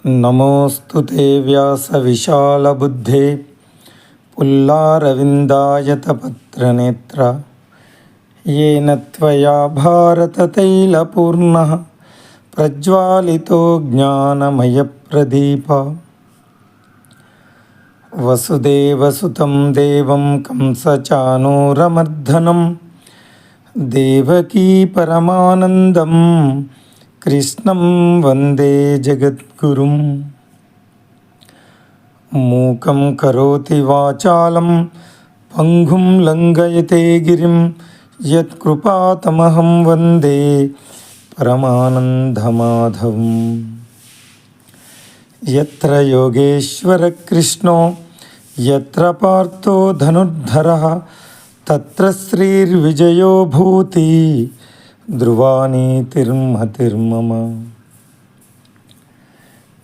నమోऽस्तु వ్యాసవిశాలబుద్ధే పుల్లారవిందాయతపత్రనేత్ర येन त्वया भारततैलपूर्णः प्रज्वालितो ज्ञानमयप्रदीप वसुदेवसुतं देवं कंसचाणूरमर्दनं देवकी परमानन्दं कृष्णं वन्दे जगद्गुरुं मूकं करोति वाचालं पंगुं लंघयते गिरिं यत्कृपातमहं वन्दे परमानन्दमाधवं यत्र योगेश्वर कृष्णो यत्र पार्थो धनुर्धरः तत्र श्रीर्विजयो भूति ధ్రువానీతిర్మతిర్మమ.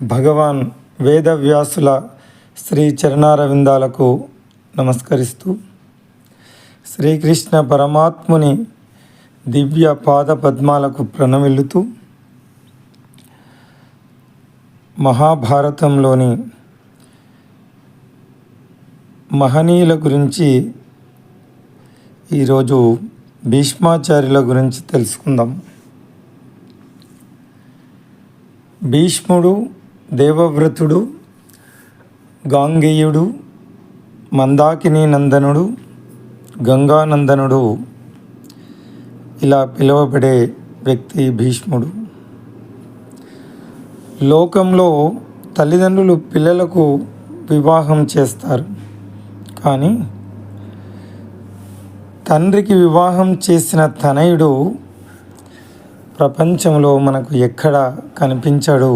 భగవాన్ వేదవ్యాసుల శ్రీ చరణారవిందాలకు నమస్కరిస్తూ శ్రీకృష్ణ పరమాత్ముని దివ్య పాద పద్మాలకు ప్రణమిల్లుతూ మహాభారతంలోని మహనీయుల గురించి ఈరోజు భీష్మాచార్యుల గురించి తెలుసుకుందాం. భీష్ముడు, దేవవ్రతుడు, గాంగేయుడు, మందాకిని నందనుడు, గంగానందనుడు ఇలా పిలువబడే వ్యక్తి భీష్ముడు. లోకంలో తల్లిదండ్రులు పిల్లలకు వివాహం చేస్తారు, కానీ తండ్రికి వివాహం చేసిన తనయుడు ప్రపంచంలో మనకు ఎక్కడ కనిపించాడు,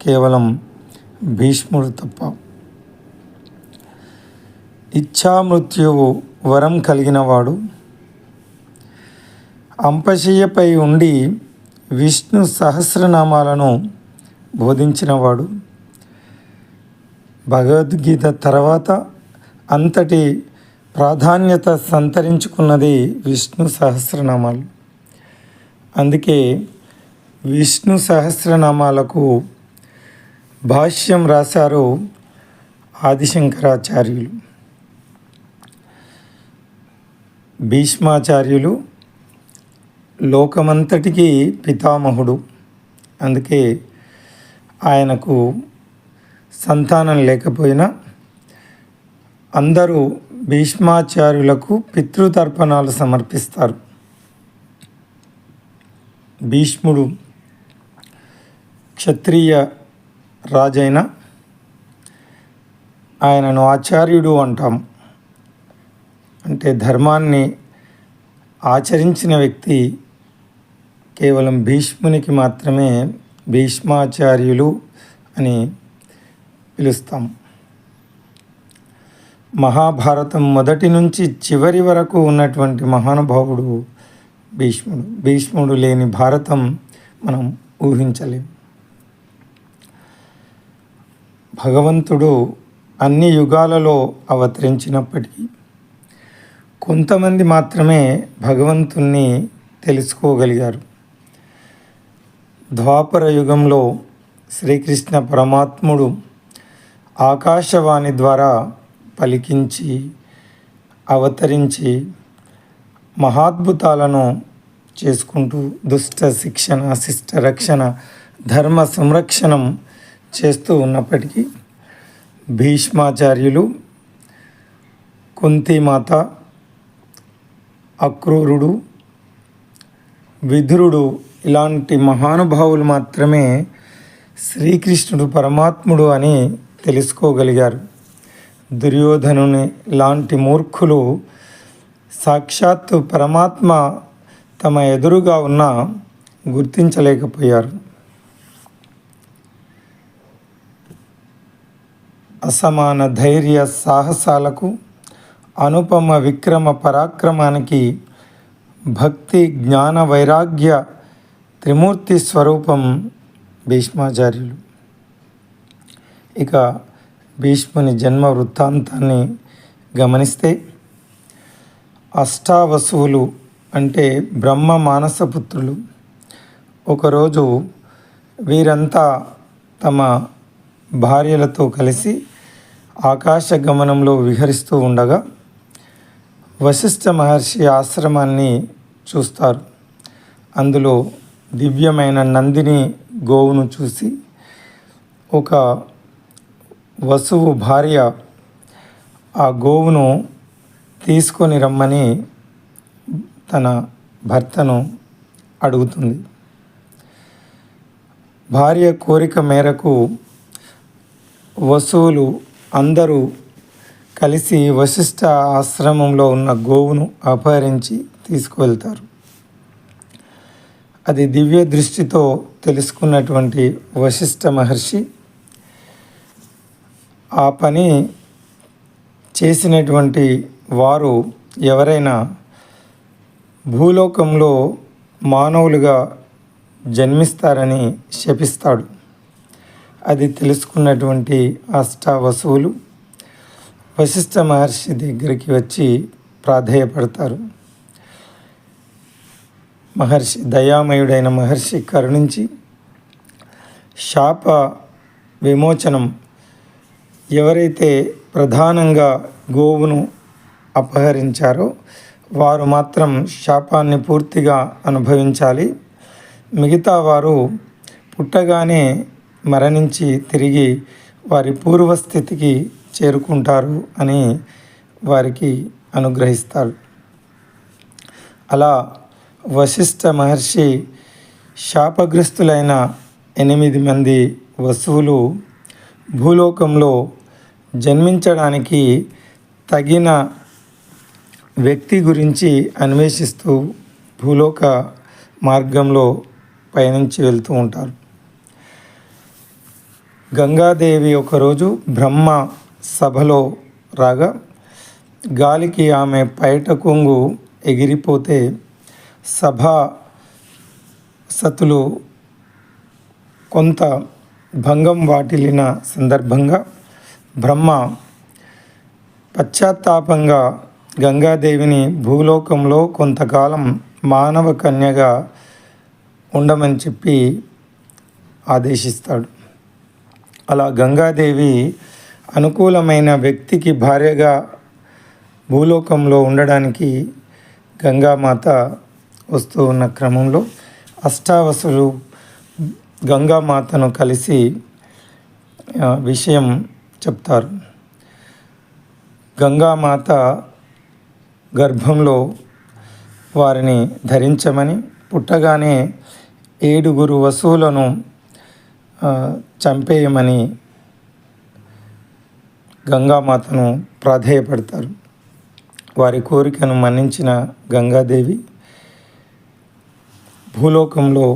కేవలం భీష్ముడు తప్ప. ఇచ్ఛామృత్యువు వరం కలిగినవాడు, అంపశయ్యపై ఉండి విష్ణు సహస్రనామాలను బోధించినవాడు, భగవద్గీత తర్వాత అంతటి ప్రాధాన్యత సంతరించుకున్నది విష్ణు సహస్రనామాలు. అందుకే విష్ణు సహస్రనామాలకు భాష్యం రాశారు ఆదిశంకరాచార్యులు. భీష్మాచార్యులు లోకమంతటికి పితామహుడు. అందుకే ఆయనకు సంతానం లేకపోయినా అందరూ భీష్మాచార్యులకు పితృతర్పణాలు సమర్పిస్తారు. భీష్ముడు క్షత్రియ రాజైన ఆయనను ఆచార్యుడు అంటాం. అంటే ధర్మాన్ని ఆచరించిన వ్యక్తి కేవలం భీష్మునికి మాత్రమే భీష్మాచార్యులు అని పిలుస్తాం. మహాభారతం మొదటి నుంచి చివరి వరకు ఉన్నటువంటి మహానుభావుడు భీష్ముడు. భీష్ముడు లేని భారతం మనం ఊహించలేం. భగవంతుడు అన్ని యుగాలలో అవతరించినప్పటికీ కొంతమంది మాత్రమే భగవంతుణ్ణి తెలుసుకోగలిగారు. ద్వాపర యుగంలో శ్రీకృష్ణ పరమాత్ముడు ఆకాశవాణి ద్వారా పలికించి అవతరించి మహాద్భుతాలను చేసుకుంటూ దుష్ట శిక్షణ, శిష్ట రక్షణ, ధర్మ సంరక్షణం చేస్తూ ఉన్నప్పటికీ భీష్మాచార్యులు, కుంతిమాత, అక్రూరుడు, విదురుడు ఇలాంటి మహానుభావులు మాత్రమే శ్రీకృష్ణుడు పరమాత్ముడు అని తెలుసుకోగలిగారు. దుర్యోధనుని లాంటి మూర్ఖులు సాక్షాత్తు పరమాత్మ తమ ఎదురుగా ఉన్నా గుర్తించలేకపోయారు. అసమాన ధైర్య సాహసాలకు, అనుపమ విక్రమ పరాక్రమానికి భక్తి, జ్ఞాన, వైరాగ్య త్రిమూర్తి స్వరూపం భీష్మాచార్యులు. ఇక భీష్ముని జన్మ వృత్తాంతాన్ని గమనిస్తే అష్టావసువులు అంటే బ్రహ్మ మానసపుత్రులు ఒకరోజు వీరంతా తమ భార్యలతో కలిసి ఆకాశ గమనంలో విహరిస్తూ ఉండగా వశిష్ఠ మహర్షి ఆశ్రమాన్ని చూస్తారు. అందులో దివ్యమైన నందిని గోవును చూసి ఒక వసువు భార్య ఆ గోవును తీసుకొని రమ్మని తన భర్తను అడుగుతుంది. భార్య కోరిక మేరకు వసువులు అందరూ కలిసి వశిష్ఠ ఆశ్రమంలో ఉన్న గోవును అపహరించి తీసుకువెళ్తారు. అది దివ్య దృష్టితో తెలుసుకున్నటువంటి వశిష్ఠ మహర్షి ఆ పని చేసినటువంటి వారు ఎవరైనా భూలోకంలో మానవులుగా జన్మిస్తారని శపిస్తాడు. అది తెలుసుకున్నటువంటి అష్టావసువులు వశిష్ఠ మహర్షి దగ్గరికి వచ్చి ప్రాధేయపడతారు. మహర్షి దయామయుడైన మహర్షి కరుణించి శాప విమోచనం, ఎవరైతే ప్రధానంగా గోవును అపహరించారో వారు మాత్రం శాపాన్ని పూర్తిగా అనుభవించాలి, మిగతా వారు పుట్టగానే మరణించి తిరిగి వారి పూర్వస్థితికి చేరుకుంటారు అని వారికి అనుగ్రహిస్తారు. అలా వశిష్ఠ మహర్షి శాపగ్రస్తులైన 8 మంది వసువులు భూలోకంలో జన్మించడానికి తగిన వ్యక్తి గురించి అన్వేషిస్తూ భూలోక మార్గంలో పయనించి వెళ్తూ ఉంటారు. గంగాదేవి ఒకరోజు బ్రహ్మ సభలో రాగా గాలికి ఆమె పైట కొంగు ఎగిరిపోతే సభాసతులు కొంత భంగం వాటిల్లిన సందర్భంగా బ్రహ్మ పశ్చాత్తాపంగా గంగాదేవిని భూలోకంలో కొంతకాలం మానవ కన్యగా ఉండమని చెప్పి ఆదేశిస్తాడు. అలా గంగాదేవి అనుకూలమైన వ్యక్తికి భార్యగా భూలోకంలో ఉండడానికి గంగామాత వస్తూ ఉన్న క్రమంలో అష్టావసులు గంగామాతను కలిసి విషయం చెప్తారు. గంగామాత గర్భంలో వారిని ధరించమని, పుట్టగానే 7 వసువులను చంపేయమని గంగామాతను ప్రాధేయపడతారు. వారి కోరికను మన్నించిన గంగాదేవి భూలోకంలో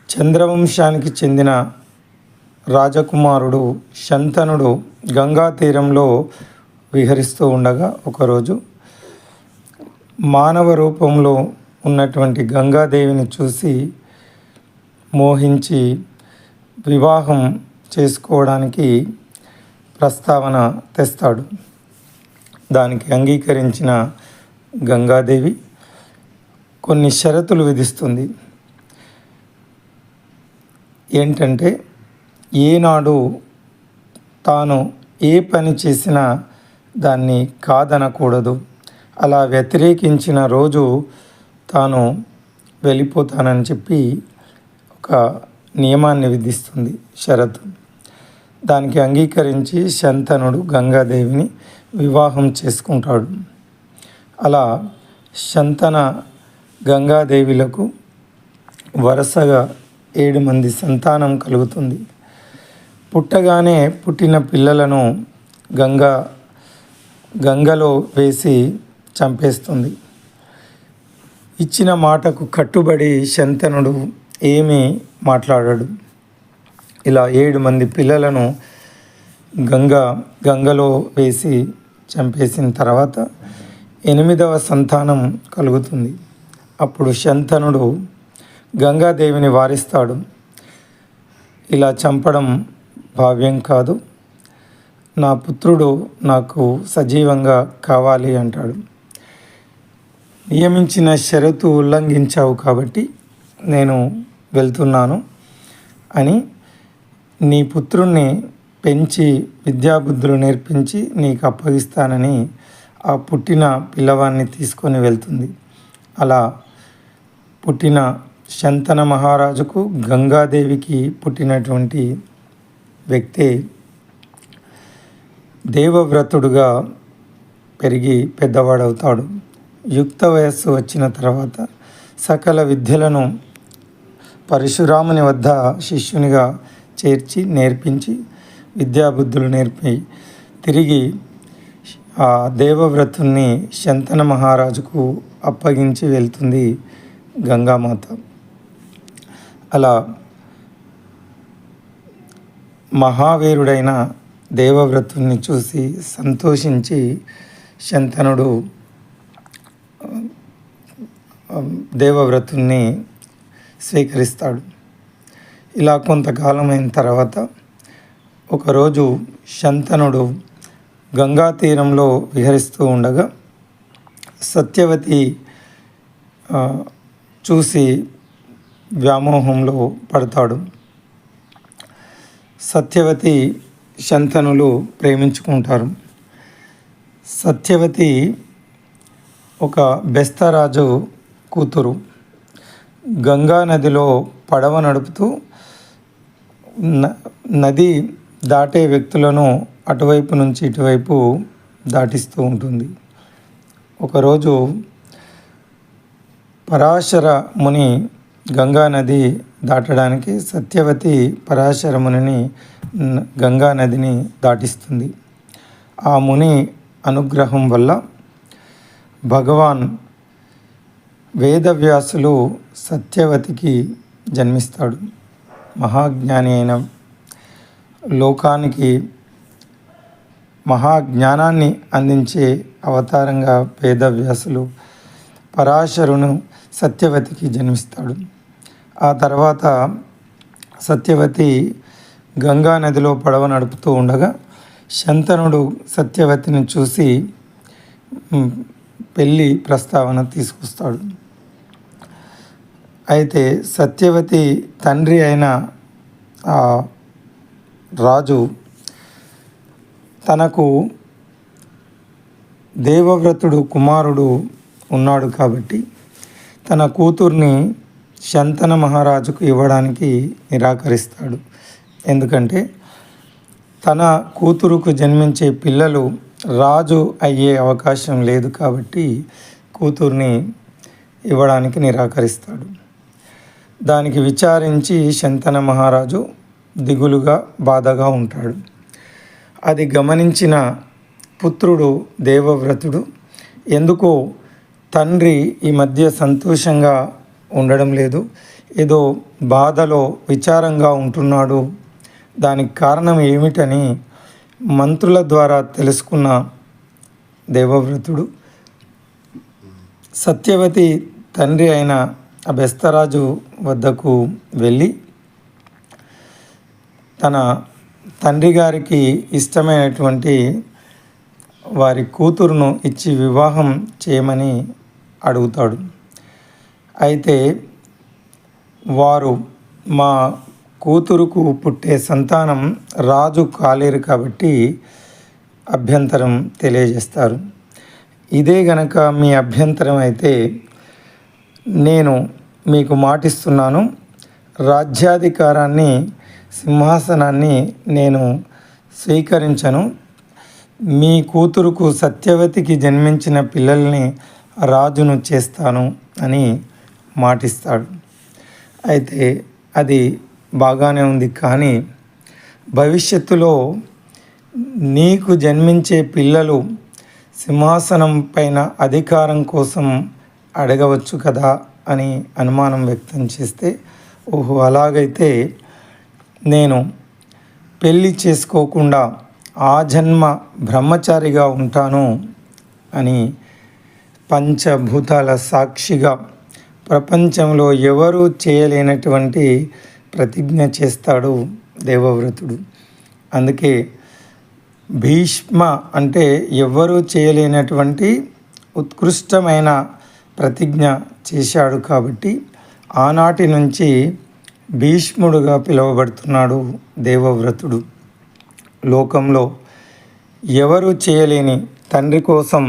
చంద్రవంశానికి చెందిన రాజకుమారుడు శంతనుడు గంగా తీరంలో విహరిస్తూ ఉండగా ఒకరోజు మానవ రూపంలో ఉన్నటువంటి గంగాదేవిని చూసి మోహించి వివాహం చేసుకోవడానికి ప్రస్తావన తెస్తాడు. దానికి అంగీకరించిన గంగాదేవి కొన్ని షరతులు విధిస్తుంది. ఏంటంటే, ఏనాడు తాను ఏ పని చేసినా దాన్ని కాదనకూడదు, అలా వ్యతిరేకించిన రోజు తాను వెళ్ళిపోతానని చెప్పి ఒక నియమాన్ని విధిస్తుంది, షరతు. దానికి అంగీకరించి శంతనుడు గంగాదేవిని వివాహం చేసుకుంటాడు. అలా శంతన గంగాదేవిలకు వరుసగా 7 మంది సంతానం కలుగుతుంది. పుట్టగానే పుట్టిన పిల్లలను గంగలో వేసి చంపేస్తుంది. ఇచ్చిన మాటకు కట్టుబడి శంతనుడు ఏమీ మాట్లాడాడు. ఇలా 7 మంది పిల్లలను గంగలో వేసి చంపేసిన తర్వాత 8వ సంతానం కలుగుతుంది. అప్పుడు శంతనుడు గంగాదేవిని వారిస్తాడు. ఇలా చంపడం భావ్యం కాదు, నా పుత్రుడు నాకు సజీవంగా కావాలి అంటాడు. నియమించిన షరతు ఉల్లంఘించావు కాబట్టి నేను వెళ్తున్నాను అని నీ పుత్రుణ్ణి పెంచి విద్యాబుద్ధులు నేర్పించి నీకు అప్పగిస్తానని ఆ పుట్టిన పిల్లవాడిని తీసుకొని వెళ్తుంది. అలా పుట్టిన శంతన మహారాజుకు గంగాదేవికి పుట్టినటువంటి వ్యక్తి దేవవ్రతుడుగా పెరిగి పెద్దవాడవుతాడు. యుక్త వయస్సు వచ్చిన తర్వాత సకల విద్యలను పరశురాముని వద్ద శిష్యునిగా చేర్చి నేర్పించి విద్యాబుద్ధులు నేర్పి తిరిగి ఆ దేవవ్రతుణ్ణి శంతన మహారాజుకు అప్పగించి వెళ్తుంది గంగామాత. అలా మహావీరుడైన దేవవ్రతుణ్ణి చూసి సంతోషించి శంతనుడు దేవవ్రతుణ్ణి స్వీకరిస్తాడు. ఇలా కొంతకాలం అయిన తర్వాత ఒకరోజు శంతనుడు గంగా తీరంలో విహరిస్తూ ఉండగా సత్యవతి చూసి వ్యామోహంలో పడతాడు. సత్యవతి శంతనులు ప్రేమించుకుంటారు. సత్యవతి ఒక బెస్తరాజు కూతురు. గంగా నదిలో పడవ నడుపుతూ నది దాటే వ్యక్తులను అటువైపు నుంచి ఇటువైపు దాటిస్తూ ఉంటుంది. ఒకరోజు పరాశర ముని గంగా నది దాటడానికి సత్యవతి పరాశర మునిని గంగా నదిని దాటిస్తుంది. ఆ ముని అనుగ్రహం వల్ల భగవాన్ వేదవ్యాసులు సత్యవతికి జన్మిస్తాడు. మహాజ్ఞాని అయిన లోకానికి మహాజ్ఞానాన్ని అందించే అవతారంగా వేదవ్యాసులు పరాశరును సత్యవతికి జన్మిస్తాడు. ఆ తర్వాత సత్యవతి గంగా నదిలో పడవ నడుపుతూ ఉండగా శంతనుడు సత్యవతిని చూసి పెళ్ళి ప్రస్తావన తీసుకొస్తాడు. అయితే సత్యవతి తండ్రి అయిన ఆ రాజు తనకు దేవవ్రతుడు కుమారుడు ఉన్నాడు కాబట్టి తన కూతుర్ని శంతన మహారాజుకు ఇవ్వడానికి నిరాకరిస్తాడు. ఎందుకంటే తన కూతురుకు జన్మించే పిల్లలు రాజు అయ్యే అవకాశం లేదు కాబట్టి కూతుర్ని ఇవ్వడానికి నిరాకరిస్తాడు. దానికి విచారించి శంతన మహారాజు దిగులుగా బాధగా ఉంటాడు. అది గమనించిన పుత్రుడు దేవవ్రతుడు ఎందుకో తండ్రి ఈ మధ్య సంతోషంగా ఉండడం లేదు, ఏదో బాధలో విచారంగా ఉంటున్నాడు, దానికి కారణం ఏమిటని మంత్రుల ద్వారా తెలుసుకున్న దేవవ్రతుడు సత్యవతి తండ్రి అయిన ఆ బెస్తరాజు వద్దకు వెళ్ళి తన తండ్రి గారికి ఇష్టమైనటువంటి వారి కూతురును ఇచ్చి వివాహం చేయమని అడుగుతాడు. అయితే వారు మా కూతురుకు పుట్టే సంతానం రాజు కాలేరు కాబట్టి అభ్యంతరం తెలియజేస్తారు. ఇదే గనక మీ అభ్యంతరం అయితే నేను మీకు మాటిస్తున్నాను, రాజ్యాధికారాన్ని సింహాసనాన్ని నేను స్వీకరించను, మీ కూతురుకు సత్యవతికి జన్మించిన పిల్లల్ని రాజును చేస్తాను అని మాటిస్తాడు. అయితే అది బాగానే ఉంది, కానీ భవిష్యత్తులో నీకు జన్మించే పిల్లలు సింహాసనం పైన అధికారం కోసం అడగవచ్చు కదా అని అనుమానం వ్యక్తం చేస్తే, ఓహో అలాగైతే నేను పెళ్ళి చేసుకోకుండా ఆ జన్మ బ్రహ్మచారిగా ఉంటాను అని పంచభూతాల సాక్షిగా ప్రపంచంలో ఎవరూ చేయలేనటువంటి ప్రతిజ్ఞ చేస్తాడు దేవవ్రతుడు. అందుకే భీష్మ అంటే ఎవ్వరూ చేయలేనటువంటి ఉత్కృష్టమైన ప్రతిజ్ఞ చేశాడు కాబట్టి ఆనాటి నుంచి భీష్ముడుగా పిలువబడుతున్నాడు దేవవ్రతుడు. లోకంలో ఎవరు చేయలేని తండ్రి కోసం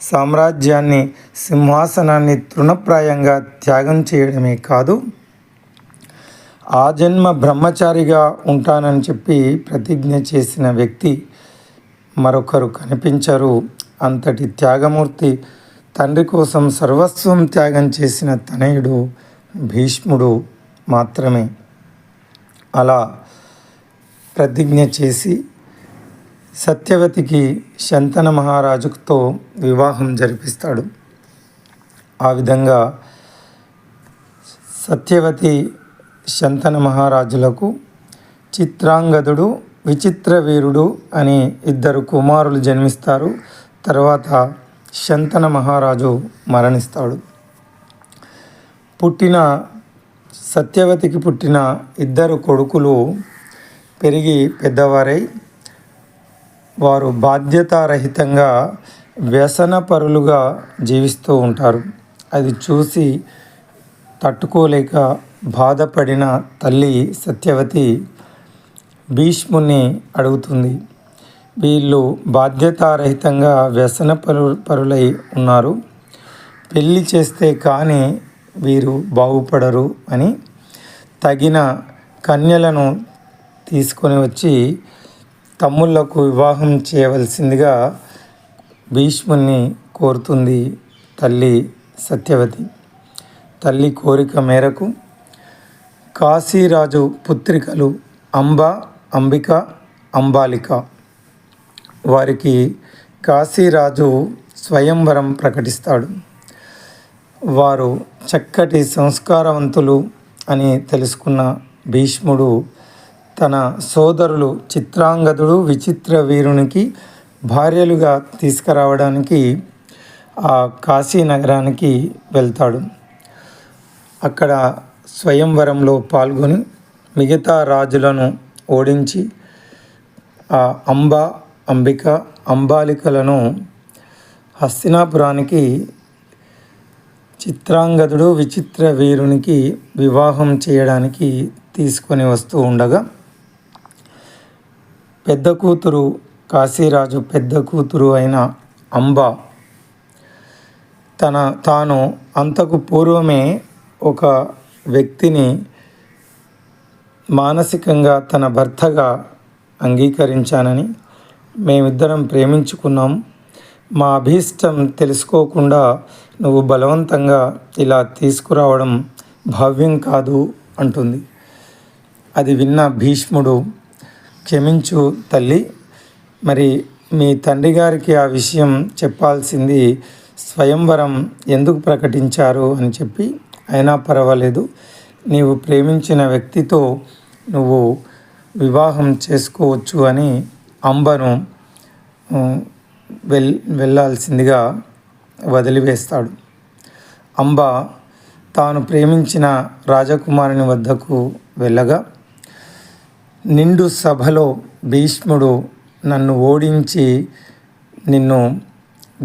సామ్రాజ్యాన్ని, సింహాసనాన్ని తృణప్రాయంగా త్యాగం చేయడమే కాదు, ఆ జన్మ బ్రహ్మచారిగా ఉంటానని చెప్పి ప్రతిజ్ఞ చేసిన వ్యక్తి మరొకరు కనిపించరు. అంతటి త్యాగమూర్తి, తండ్రి కోసం సర్వస్వం త్యాగం చేసిన తనయుడు భీష్ముడు మాత్రమే. అలా ప్రతిజ్ఞ చేసి సత్యవతికి శంతన మహారాజుతో వివాహం జరిపిస్తాడు. ఆ విధంగా సత్యవతి, శంతన మహారాజులకు చిత్రాంగదుడు, విచిత్రవీరుడు అని ఇద్దరు కుమారులు జన్మిస్తారు. తర్వాత శంతన మహారాజు మరణిస్తాడు. సత్యవతికి పుట్టిన ఇద్దరు కొడుకులు పెరిగి పెద్దవారై వారు బాధ్యతారహితంగా వ్యసనపరులుగా జీవిస్తూ ఉంటారు. అది చూసి తట్టుకోలేక బాధపడిన తల్లి సత్యవతి భీష్ముని అడుగుతుంది. వీళ్ళు బాధ్యతారహితంగా పరులై ఉన్నారు, పెళ్ళి చేస్తే కానీ వీరు బాగుపడరు అని తగిన కన్యలను తీసుకొని వచ్చి తమ్ముళ్లకు వివాహం చేయవలసిందిగా భీష్ముని కోరుతుంది తల్లి సత్యవతి. తల్లి కోరిక మేరకు కాశీరాజు పుత్రికలు అంబ, అంబిక, అంబాలిక వారికి కాశీరాజు స్వయంవరం ప్రకటిస్తాడు. వారు చక్కటి సంస్కారవంతులు అని తెలుసుకున్న భీష్ముడు తన సోదరులు చిత్రాంగదుడు, విచిత్రవీరునికి భార్యలుగా తీసుకురావడానికి ఆ కాశీ నగరానికి వెళ్తాడు. అక్కడ స్వయంవరంలో పాల్గొని మిగతా రాజులను ఓడించి ఆ అంబ, అంబిక, అంబాలికలను హస్తినాపురానికి చిత్రాంగదుడు, విచిత్రవీరునికి వివాహం చేయడానికి తీసుకొని వస్తూ ఉండగా పెద్ద కూతురు, కాశీరాజు పెద్ద కూతురు అయిన అంబ తాను అంతకు పూర్వమే ఒక వ్యక్తిని మానసికంగా తన భర్తగా అంగీకరించానని, మేమిద్దరం ప్రేమించుకున్నాం, మా అభీష్టం తెలుసుకోకుండా నువ్వు బలవంతంగా ఇలా తీసుకురావడం భావ్యం కాదు అంటుంది. అది విన్న భీష్ముడు, క్షమించు తల్లి, మరి మీ తండ్రి గారికి ఆ విషయం చెప్పాల్సింది స్వయంవరం ఎందుకు ప్రకటించారు అని చెప్పి, అయినా పర్వాలేదు, నీవు ప్రేమించిన వ్యక్తితో నువ్వు వివాహం చేసుకోవచ్చు అని అంబను వెళ్ళాల్సిందిగా వదిలివేస్తాడు. అంబ తాను ప్రేమించిన రాజకుమారుని వద్దకు వెళ్ళగా నిండు సభలో భీష్ముడు నన్ను ఓడించి నిన్ను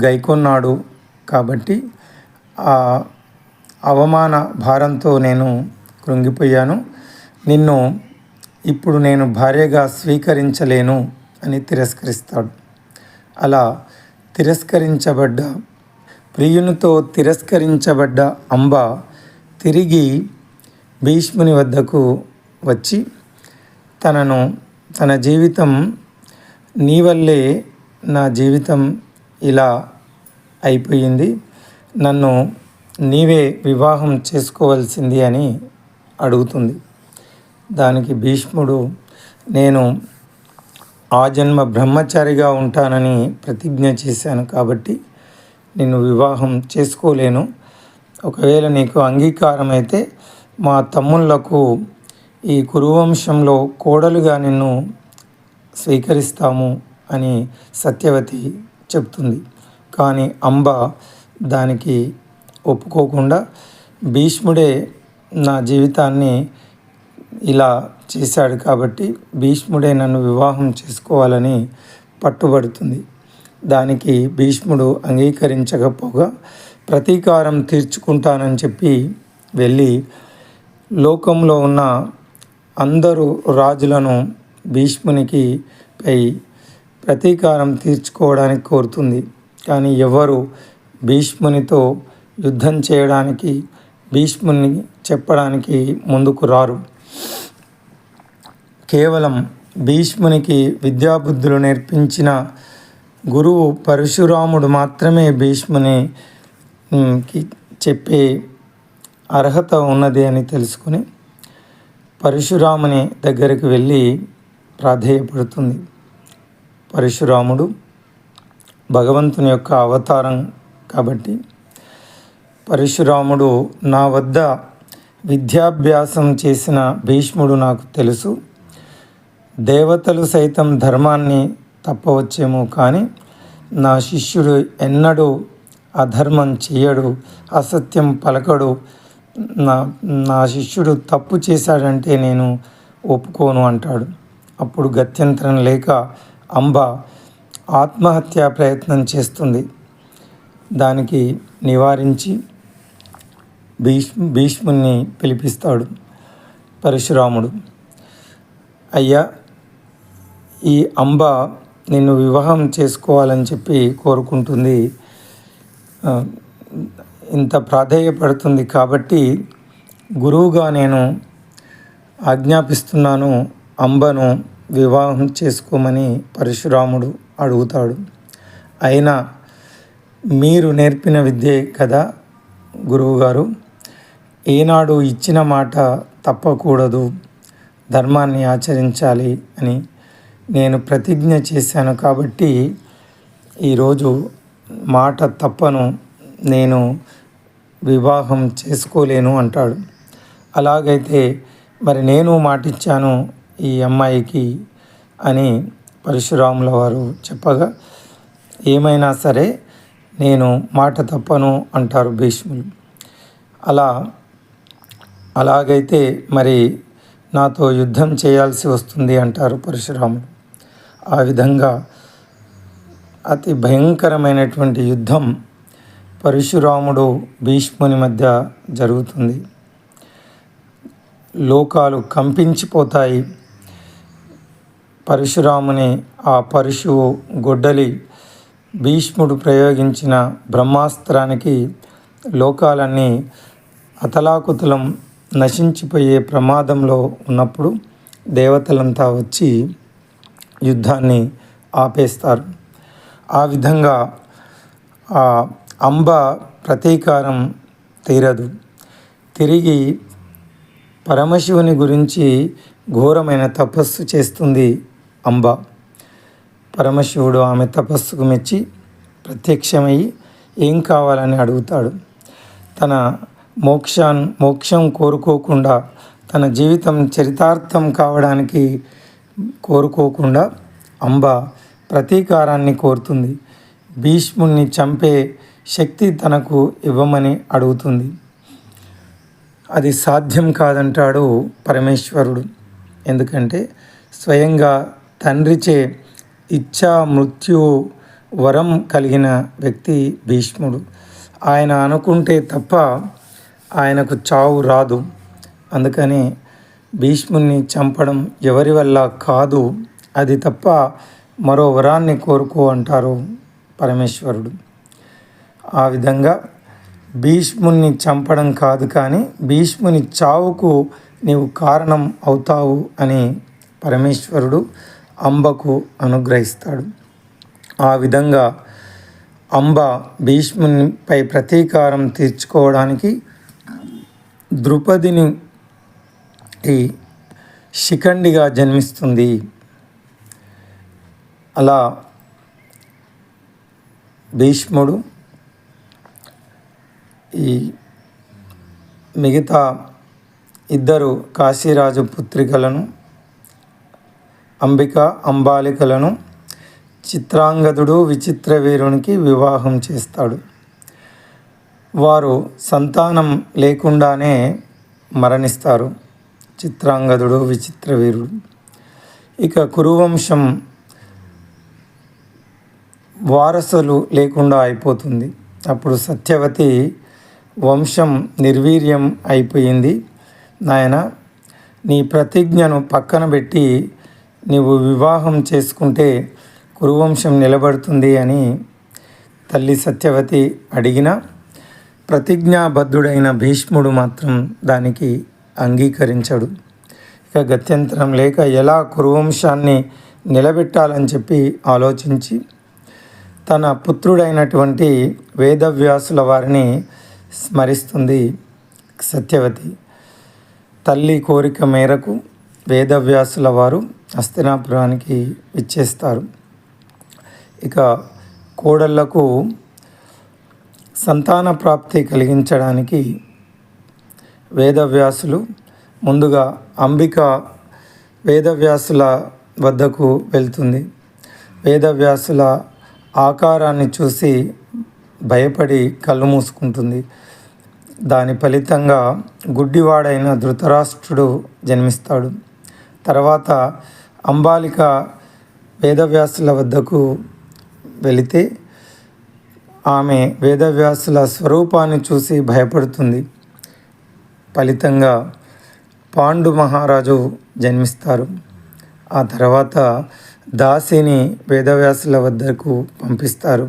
గైకొన్నాడు కాబట్టి ఆ అవమాన భారంతో నేను కృంగిపోయాను, నిన్ను ఇప్పుడు నేను భార్యగా స్వీకరించలేను అని తిరస్కరిస్తాడు. అలా ప్రియునితో తిరస్కరించబడ్డ అంబ తిరిగి భీష్ముని వద్దకు వచ్చి తన జీవితం, నీ వల్లే నా జీవితం ఇలా అయిపోయింది, నన్ను నీవే వివాహం చేసుకోవాల్సింది అని అడుగుతుంది. దానికి భీష్ముడు, నేను ఆ జన్మ బ్రహ్మచారిగా ఉంటానని ప్రతిజ్ఞ చేశాను కాబట్టి నిన్ను వివాహం చేసుకోలేను, ఒకవేళ నీకు అంగీకారం అయితే మా తమ్ముళ్లకు ఈ కురువంశంలో కోడలుగా నిన్ను స్వీకరిస్తాము అని సత్యవతి చెప్తుంది. కానీ అంబ దానికి ఒప్పుకోకుండా, భీష్ముడే నా జీవితాన్ని ఇలా చేశాడు కాబట్టి భీష్ముడే నన్ను వివాహం చేసుకోవాలని పట్టుబడుతుంది. దానికి భీష్ముడు అంగీకరించకపోగా ప్రతీకారం తీర్చుకుంటానని చెప్పి వెళ్ళి లోకంలో ఉన్న అందరూ రాజులను భీష్మునికి పై ప్రతీకారం తీర్చుకోవడానికి కోరుతుంది. కానీ ఎవరు భీష్మునితో యుద్ధం చేయడానికి, భీష్ముని చెప్పడానికి ముందుకు రారు. కేవలం భీష్మునికి విద్యాబుద్ధులు నేర్పించిన గురువు పరశురాముడు మాత్రమే భీష్మునికి చెప్పే అర్హత ఉన్నది అని తెలుసుకుని పరశురాముని దగ్గరికి వెళ్ళి ప్రాధేయపడుతుంది. పరశురాముడు భగవంతుని యొక్క అవతారం కాబట్టి పరశురాముడు, నా వద్ద విద్యాభ్యాసం చేసిన భీష్ముడు నాకు తెలుసు. దేవతలు సైతం ధర్మాన్ని తప్పవచ్చేమో, కానీ నా శిష్యుడు ఎన్నడూ అధర్మం చేయడు, అసత్యం పలకడు. నా శిష్యుడు తప్పు చేశాడంటే నేను ఒప్పుకోను అంటాడు. అప్పుడు గత్యంతరం లేక అంబ ఆత్మహత్యా ప్రయత్నం చేస్తుంది. దానికి నివారించి భీష్ముని పిలిపిస్తాడు పరశురాముడు. అయ్యా, ఈ అంబ నిన్ను వివాహం చేసుకోవాలని చెప్పి కోరుకుంటుంది, ఇంత ప్రాధేయపడుతుంది. కాబట్టి గురువుగా నేను ఆజ్ఞాపిస్తున్నాను, అంబను వివాహం చేసుకోమని పరశురాముడు అడుగుతాడు. అయినా మీరు నేర్పిన విద్యే కదా గురువుగారు, ఏనాడు ఇచ్చిన మాట తప్పకూడదు, ధర్మాన్ని ఆచరించాలి అని నేను ప్రతిజ్ఞ చేశాను. కాబట్టి ఈరోజు మాట తప్పను, నేను వివాహం చేసుకోలేను అంటాడు. అలాగైతే మరి నేను మాటిచ్చాను ఈ అమ్మాయికి అని పరశురాముల వారు చెప్పగా, ఏమైనా సరే నేను మాట తప్పను అంటారు భీష్ములు. అలాగైతే మరి నాతో యుద్ధం చేయాల్సి వస్తుంది అంటారు పరశురాముడు. ఆ విధంగా అతి భయంకరమైనటువంటి యుద్ధం పరశురాముడు భీష్ముని మధ్య జరుగుతుంది. లోకాలు కంపించిపోతాయి. పరశురాముని ఆ పరశువు గొడ్డలి భీష్ముడు ప్రయోగించిన బ్రహ్మాస్త్రానికి లోకాలన్నీ అతలాకుతలం నశించిపోయే ప్రమాదంలో ఉన్నప్పుడు దేవతలంతా వచ్చి యుద్ధాన్ని ఆపేస్తారు. ఆ విధంగా ఆ అంబ ప్రతీకారం తీరదు. తిరిగి పరమశివుని గురించి ఘోరమైన తపస్సు చేస్తుంది అంబ. పరమశివుడు ఆమె తపస్సుకు మెచ్చి ప్రత్యక్షమయ్యి ఏం కావాలని అడుగుతాడు. తన మోక్షం కోరుకోకుండా, తన జీవితం చరితార్థం కావడానికి కోరుకోకుండా అంబ ప్రతీకారాన్ని కోరుతుంది. భీష్ముణ్ణి చంపే శక్తి తనకు ఇవ్వమని అడుగుతుంది. అది సాధ్యం కాదంటాడు పరమేశ్వరుడు. ఎందుకంటే స్వయంగా తండ్రిచే ఇచ్ఛా మృత్యు వరం కలిగిన వ్యక్తి భీష్ముడు. ఆయన అనుకుంటే తప్ప ఆయనకు చావు రాదు. అందుకని భీష్ముని చంపడం ఎవరి వల్ల కాదు, అది తప్ప మరో వరాన్ని కోరుకో అంటారు పరమేశ్వరుడు. ఆ విధంగా భీష్ముని చంపడం కాదు, కానీ భీష్ముని చావుకు నీవు కారణం అవుతావు అని పరమేశ్వరుడు అంబకు అనుగ్రహిస్తాడు. ఆ విధంగా అంబ భీష్మునిపై ప్రతీకారం తీర్చుకోవడానికి ద్రుపదిని ఈ శిఖండిగా జన్మిస్తుంది. అలా భీష్ముడు ఈ మిగతా ఇద్దరు కాశీరాజు పుత్రికలను, అంబిక అంబాలికలను చిత్రాంగదుడు విచిత్రవీరునికి వివాహం చేస్తాడు. వారు సంతానం లేకుండానే మరణిస్తారు, చిత్రాంగదుడు విచిత్రవీరుడు. ఇక కురువంశం వారసులు లేకుండా అయిపోతుంది. అప్పుడు సత్యవతి వంశం నిర్వీర్యం అయిపోయింది. నాయన, నీ ప్రతిజ్ఞను పక్కన పెట్టి నీవు వివాహం చేసుకుంటే కురువంశం నిలబడుతుంది అని తల్లి సత్యవతి అడిగిన ప్రతిజ్ఞాబద్ధుడైన భీష్ముడు మాత్రం దానికి అంగీకరించడు. ఇక గత్యంతరం లేక ఎలా కురువంశాన్ని నిలబెట్టాలని చెప్పి ఆలోచించి తన పుత్రుడైనటువంటి వేదవ్యాసుల వారిని స్మరిస్తుంది సత్యవతి. తల్లి కోరిక మేరకు వేదవ్యాసుల వారు హస్తినాపురానికి ఇచ్చేస్తారు. ఇక కోడళ్లకు సంతాన ప్రాప్తి కలిగించడానికి వేదవ్యాసులు ముందుగా అంబిక వేదవ్యాసుల వద్దకు వెళ్తుంది. వేదవ్యాసుల ఆకారాన్ని చూసి భయపడి కళ్ళు మూసుకుంటుంది. దాని ఫలితంగా గుడ్డివాడైన ధృతరాష్ట్రుడు జన్మిస్తాడు. తర్వాత అంబాలిక వేదవ్యాసుల వద్దకు వెళితే ఆమె వేదవ్యాసుల స్వరూపాన్ని చూసి భయపడుతుంది. ఫలితంగా పాండు మహారాజు జన్మిస్తారు. ఆ తర్వాత దాసిని వేదవ్యాసుల వద్దకు పంపిస్తారు.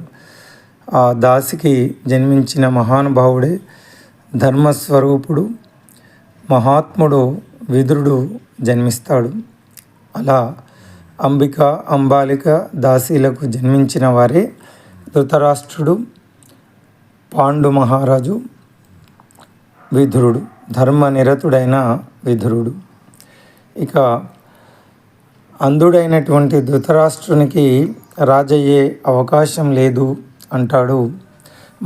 ఆ దాసికి జన్మించిన మహానుభావుడే ధర్మస్వరూపుడు మహాత్ముడు విదురుడు జన్మిస్తాడు. అలా అంబిక అంబాలిక దాసీలకు జన్మించిన వారే ధృతరాష్ట్రుడు, పాండు మహారాజు, విదురుడు, ధర్మనిరతుడైన విదురుడు. ఇక అంధుడైనటువంటి ధృతరాష్ట్రునికి రాజయ్యే అవకాశం లేదు అంటాడు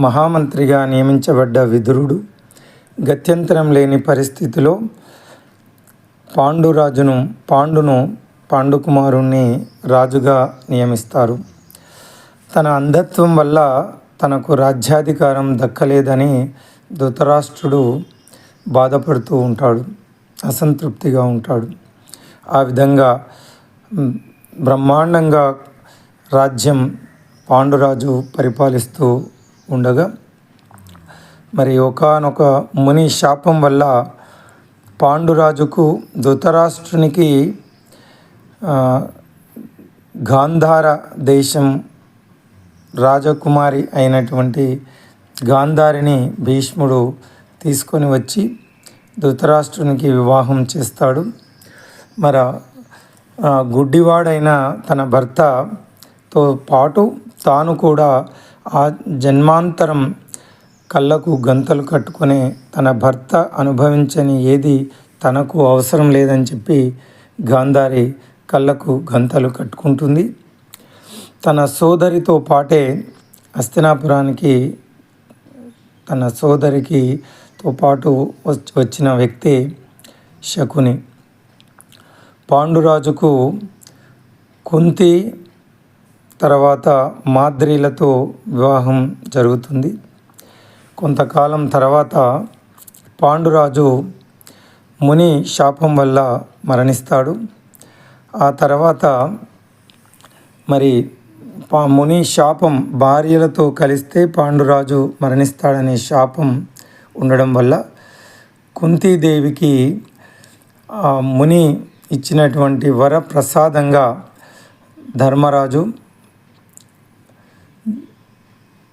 మహామంత్రిగా నియమించబడ్డ విదురుడు. గత్యంతరం లేని పరిస్థితిలో పాండుకుమారుణ్ణి రాజుగా నియమిస్తారు. తన అంధత్వం వల్ల తనకు రాజ్యాధికారం దక్కలేదని ధృతరాష్ట్రుడు బాధపడుతూ ఉంటాడు, అసంతృప్తిగా ఉంటాడు. ఆ విధంగా బ్రహ్మాండంగా రాజ్యం పాండురాజు పరిపాలిస్తూ ఉండగా మరి ఒకానొక ముని శాపం వల్ల పాండురాజుకు ధృతరాష్ట్రునికి గాంధార దేశం రాజకుమారి అయినటువంటి గాంధారిని భీష్ముడు తీసుకొని వచ్చి ధృతరాష్ట్రునికి వివాహం చేస్తాడు. మరి గుడ్డివాడైన తన భర్తతో పాటు తాను కూడా ఆ జన్మాంతరం కళ్ళకు గంతలు కట్టుకునే తన భర్త అనుభవించని ఏది తనకు అవసరం లేదని చెప్పి గాంధారి కళ్ళకు గంతలు కట్టుకుంటుంది. తన సోదరితో పాటే హస్తినాపురానికి తన సోదరికితో పాటు వచ్చిన వ్యక్తి శకుని. పాండురాజుకు కుంతి తర్వాత మాద్రీలతో వివాహం జరుగుతుంది. కొంతకాలం తర్వాత పాండురాజు ముని శాపం వల్ల మరణిస్తాడు. ఆ తర్వాత మరి ముని శాపం భార్యలతో కలిస్తే పాండురాజు మరణిస్తాడనే శాపం ఉండడం వల్ల కుంతీదేవికి ముని ఇచ్చినటువంటి వరప్రసాదంగా ధర్మరాజు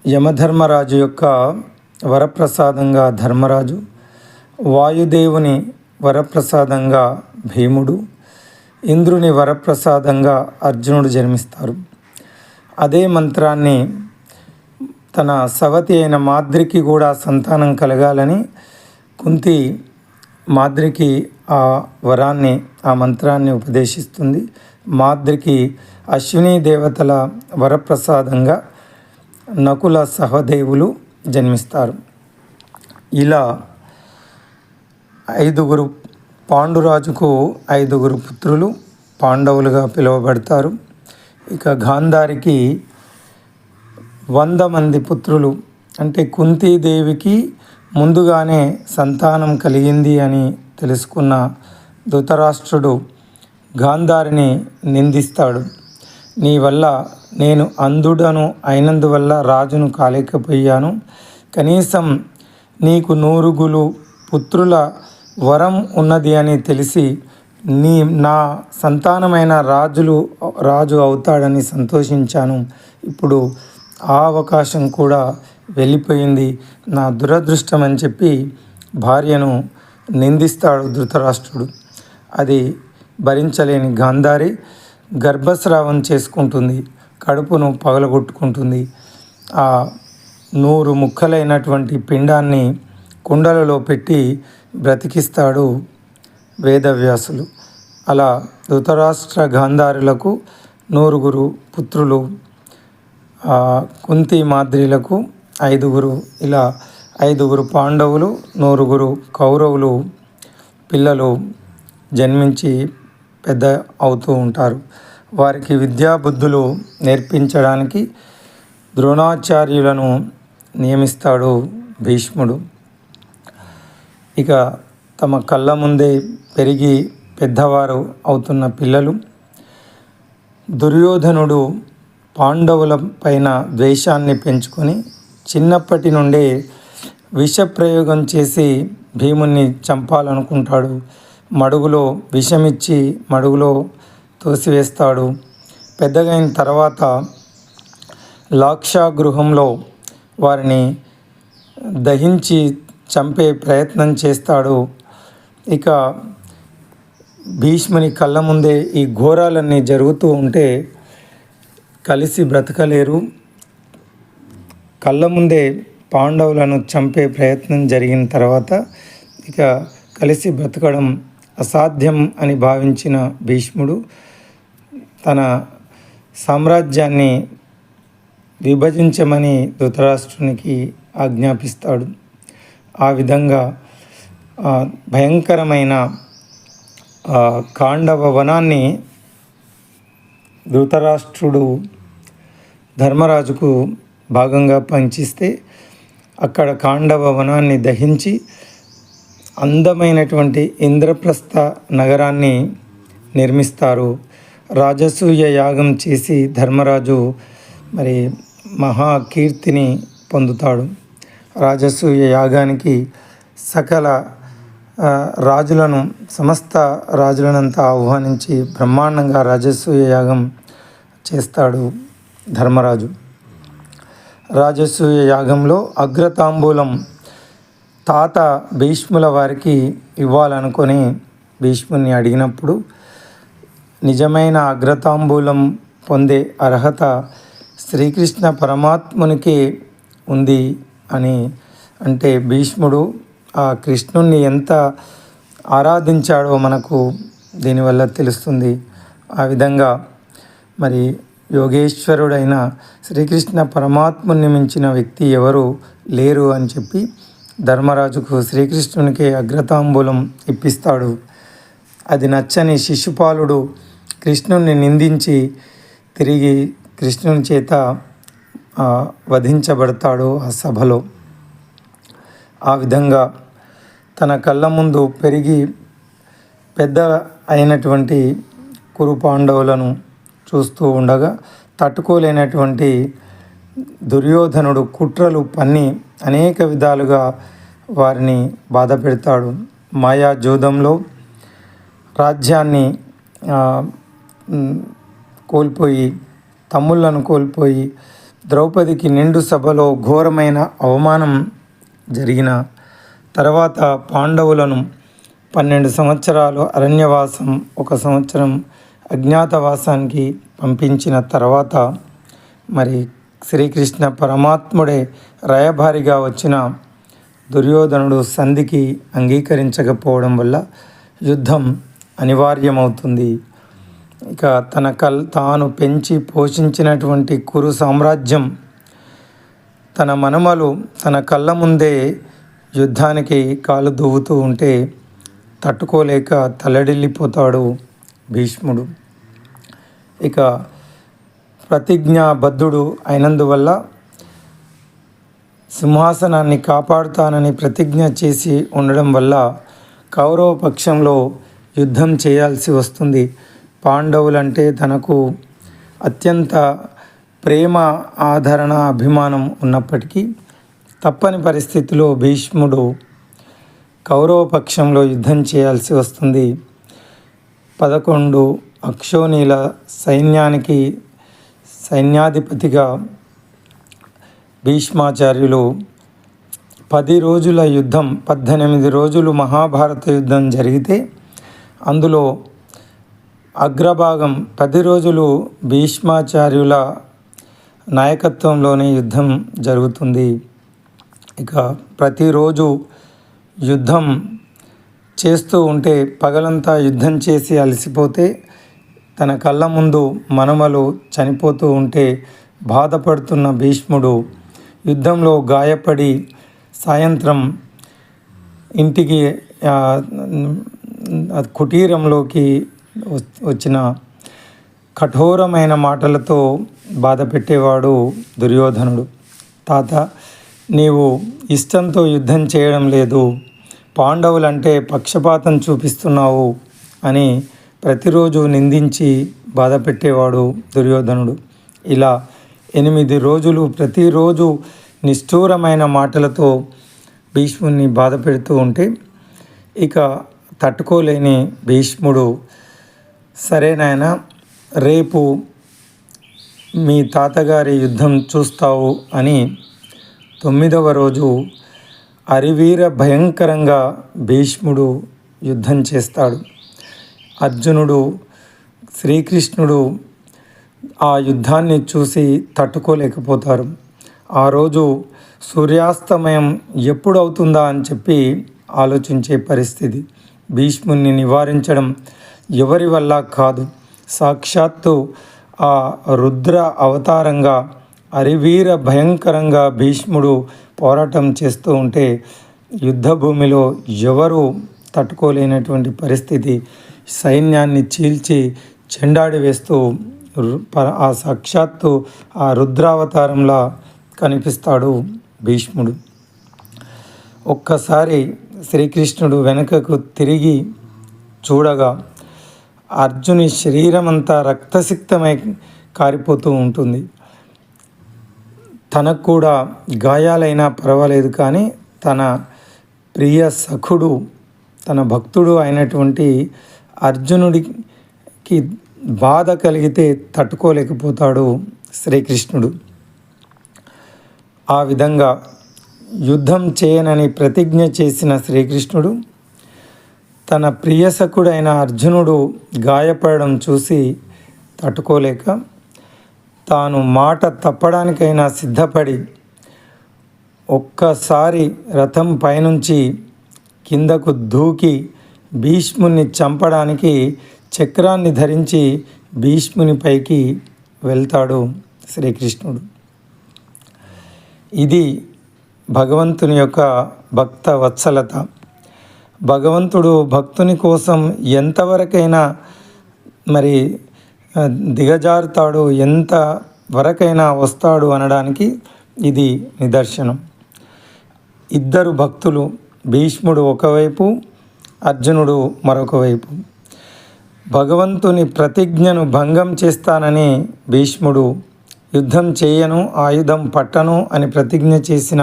యమధర్మరాజు యొక్క వరప్రసాదంగా ధర్మరాజు, వాయుదేవుని వరప్రసాదంగా భీముడు, ఇంద్రుని వరప్రసాదంగా అర్జునుడు జన్మిస్తారు. అదే మంత్రాన్ని తన సవతి అయిన మాద్రికి కూడా సంతానం కలగాలని కుంతి మాద్రికి ఆ వరాన్ని ఆ మంత్రాన్ని ఉపదేశిస్తుంది. మాద్రికి అశ్విని దేవతల వరప్రసాదంగా నకుల సహదేవులు జన్మిస్తారు. ఇలా పాండురాజుకు 5 పుత్రులు పాండవులుగా పిలువబడతారు. ఇక గాంధారికి 100 మంది పుత్రులు. అంటే కుంతీదేవికి ముందుగానే సంతానం కలిగింది అని తెలుసుకున్న ధృతరాష్ట్రుడు గాంధారిని నిందిస్తాడు. నీ వల్ల నేను అంధుడను అయినందువల్ల రాజును కాలేకపోయాను. కనీసం నీకు 100 పుత్రుల వరం ఉన్నది అని తెలిసి నా సంతానమైన రాజు అవుతాడని సంతోషించాను. ఇప్పుడు ఆ అవకాశం కూడా వెళ్ళిపోయింది, నా దురదృష్టం అని చెప్పి భార్యను నిందిస్తాడు ధృతరాష్ట్రుడు. అది భరించలేని గాంధారి గర్భస్రావం చేసుకుంటుంది, కడుపును పగలగొట్టుకుంటుంది. ఆ 100 ముక్కలైనటువంటి పిండాన్ని కుండలలో పెట్టి బ్రతికిస్తాడు వేదవ్యాసులు. అలా ధృతరాష్ట్ర గాంధారులకు 9 పుత్రులు, కుంతి మాద్రీలకు 5, ఇలా 5 పాండవులు, 9 కౌరవులు పిల్లలు జన్మించి పెద్ద అవుతూ ఉంటారు. వారికి విద్యాబుద్ధులు నేర్పించడానికి ద్రోణాచార్యులను నియమిస్తాడు భీష్ముడు. ఇక తమ కళ్ళ ముందే పెరిగి పెద్దవారు అవుతున్న పిల్లలు, దుర్యోధనుడు పాండవుల పైన ద్వేషాన్ని పెంచుకొని చిన్నప్పటి నుండే విషప్రయోగం చేసి భీముని చంపాలనుకుంటాడు. మడుగులో విషమిచ్చి మడుగులో తోసివేస్తాడు. పెద్దగా అయిన తర్వాత లాక్షాగృహంలో వారిని దహించి చంపే ప్రయత్నం చేస్తాడు. ఇక భీష్ముని కళ్ళ ముందే ఈ ఘోరాలన్నీ జరుగుతూ ఉంటే కలిసి బ్రతకలేరు. కళ్ళ ముందే పాండవులను చంపే ప్రయత్నం జరిగిన తర్వాత ఇక కలిసి బ్రతకడం అసాధ్యం అని భావించిన భీష్ముడు తన సామ్రాజ్యాన్ని విభజించమని ధృతరాష్ట్రునికి ఆజ్ఞాపిస్తాడు. ఆ విధంగా భయంకరమైన కాండవ వనాన్ని ధృతరాష్ట్రుడు ధర్మరాజుకు భాగంగా పంచిస్తే అక్కడ కాండవ వనాన్ని దహించి అందమైనటువంటి ఇంద్రప్రస్థ నగరాన్ని నిర్మిస్తారు. రాజసూయ యాగం చేసి ధర్మరాజు మరి మహాకీర్తిని పొందుతాడు. రాజసూయ యాగానికి సకల రాజులను, సమస్త రాజులనంతా ఆహ్వానించి బ్రహ్మాండంగా రాజసూయ యాగం చేస్తాడు ధర్మరాజు. రాజసూయ యాగంలో అగ్రతాంబూలం తాత భీష్ముల వారికి ఇవ్వాలనుకొని భీష్ముని అడిగినప్పుడు నిజమైన అగ్రతాంబూలం పొందే అర్హత శ్రీకృష్ణ పరమాత్మునికే ఉంది అని అంటే భీష్ముడు ఆ కృష్ణుణ్ణి ఎంత ఆరాధించాడో మనకు దీనివల్ల తెలుస్తుంది. ఆ విధంగా మరి యోగేశ్వరుడైన శ్రీకృష్ణ పరమాత్ముని మించిన వ్యక్తి ఎవరు లేరు అని చెప్పి ధర్మరాజుకు శ్రీకృష్ణునికే అగ్రతాంబూలం ఇప్పిస్తాడు. అది నచ్చని శిశుపాలుడు కృష్ణుణ్ణి నిందించి తిరిగి కృష్ణుని చేత వధించబడతాడు ఆ సభలో. ఆ విధంగా తన కళ్ళ ముందు పెరిగి పెద్ద అయినటువంటి కురు పాండవులను చూస్తూ ఉండగా తట్టుకోలేనటువంటి దుర్యోధనుడు కుట్రలు పన్ని అనేక విధాలుగా వారిని బాధ పెడతాడు. మాయా జూదంలో రాజ్యాన్ని కోల్పోయి, తమ్ముళ్లను కోల్పోయి, ద్రౌపదికి నిండు సభలో ఘోరమైన అవమానం జరిగిన తర్వాత పాండవులను 12 సంవత్సరాలు అరణ్యవాసం, 1 సంవత్సరం అజ్ఞాతవాసానికి పంపించిన తర్వాత మరి శ్రీకృష్ణ పరమాత్ముడే రాయభారిగా వచ్చిన దుర్యోధనుడు సంధికి అంగీకరించకపోవడం వల్ల యుద్ధం అనివార్యమవుతుంది. ఇక తాను పెంచి పోషించినటువంటి కురు సామ్రాజ్యం తన మనుమలు తన కళ్ళ ముందే యుద్ధానికి కాలు దువ్వుతూ ఉంటే తట్టుకోలేక తల్లడిల్లిపోతాడు భీష్ముడు. ఇక ప్రతిజ్ఞాబద్ధుడు అయినందువల్ల సింహాసనాన్ని కాపాడుతానని ప్రతిజ్ఞ చేసి ఉండడం వల్ల కౌరవ పక్షంలో యుద్ధం చేయాల్సి వస్తుంది. పాండవులంటే తనకు అత్యంత ప్రేమ, ఆదరణ, అభిమానం ఉన్నప్పటికీ తప్పని పరిస్థితిలో భీష్ముడు కౌరవ పక్షంలో యుద్ధం చేయాల్సి వస్తుంది. 11 అక్షోణీల సైన్యానికి సైన్యాధిపతిగా భీష్మాచార్యులు 10 రోజుల యుద్ధం, 18 రోజులు మహాభారత యుద్ధం జరిగితే అందులో అగ్రభాగం 10 రోజులు భీష్మాచార్యుల నాయకత్వంలోనే యుద్ధం జరుగుతుంది. ఇక ప్రతిరోజు యుద్ధం చేస్తూ ఉంటే పగలంతా యుద్ధం చేసి అలసిపోతే తన కళ్ళ ముందు మనుమలు చనిపోతూ ఉంటే బాధపడుతున్న భీష్ముడు యుద్ధంలో గాయపడి సాయంత్రం ఇంటికి కుటీరంలోకి వచ్చిన కఠోరమైన మాటలతో బాధ పెట్టేవాడు దుర్యోధనుడు. తాత, నీవు ఇష్టంతో యుద్ధం చేయడం లేదు, పాండవులంటే పక్షపాతం చూపిస్తున్నావు అని ప్రతిరోజు నిందించి బాధ పెట్టేవాడు దుర్యోధనుడు. ఇలా 8 రోజులు ప్రతిరోజు నిష్ఠూరమైన మాటలతో భీష్ముడిని బాధ పెడుతూ ఉంటే ఇక తట్టుకోలేని భీష్ముడు, సరే నాయన, రేపు మీ తాతగారి యుద్ధం చూస్తావు అని 9వ రోజు అరివీర భయంకరంగా భీష్ముడు యుద్ధం చేస్తాడు. అర్జునుడు, శ్రీకృష్ణుడు ఆ యుద్ధాన్ని చూసి తట్టుకోలేకపోతారు. ఆ రోజు సూర్యాస్తమయం ఎప్పుడవుతుందా అని చెప్పి ఆలోచించే పరిస్థితి. భీష్ముని నివారించడం ఎవరి వల్ల కాదు, సాక్షాత్తు ఆ రుద్ర అవతారంగా అరివీర భయంకరంగా భీష్ముడు పోరాటం చేస్తూ ఉంటే యుద్ధ భూమిలో ఎవరు తట్టుకోలేనటువంటి పరిస్థితి. సైన్యాన్ని చీల్చి చెండాడి వేస్తూ ఆ సాక్షాత్తు ఆ రుద్రావతారంలా కనిపిస్తాడు భీష్ముడు. ఒక్కసారి శ్రీకృష్ణుడు వెనుకకు తిరిగి చూడగా అర్జుని శరీరమంతా రక్తసిక్తమై కారిపోతూ ఉంటుంది. తనకు కూడా గాయాలైనా పర్వాలేదు, కానీ తన ప్రియ సఖుడు, తన భక్తుడు అయినటువంటి అర్జునుడికి బాధ కలిగితే తట్టుకోలేకపోతాడు శ్రీకృష్ణుడు. ఆ విధంగా యుద్ధం చేయనని ప్రతిజ్ఞ చేసిన శ్రీకృష్ణుడు తన ప్రియసకుడైన అర్జునుడు గాయపడడం చూసి తట్టుకోలేక తాను మాట తప్పడానికైనా సిద్ధపడి ఒక్కసారి రథం పైనుంచి కిందకు దూకి భీష్ముని చంపడానికి చక్రాన్ని ధరించి భీష్ముని పైకి వెళ్తాడు శ్రీకృష్ణుడు. ఇది భగవంతుని యొక్క భక్త వత్సలత. భగవంతుడు భక్తుని కోసం ఎంతవరకైనా మరి దిగజారుతాడు, ఎంత వరకైనా వస్తాడు అనడానికి ఇది నిదర్శనం. ఇద్దరు భక్తులు, భీష్ముడు ఒకవైపు, అర్జునుడు మరొక వైపు. భగవంతుని ప్రతిజ్ఞను భంగం చేస్తానని భీష్ముడు, యుద్ధం చేయను, ఆయుధం పట్టను అని ప్రతిజ్ఞ చేసిన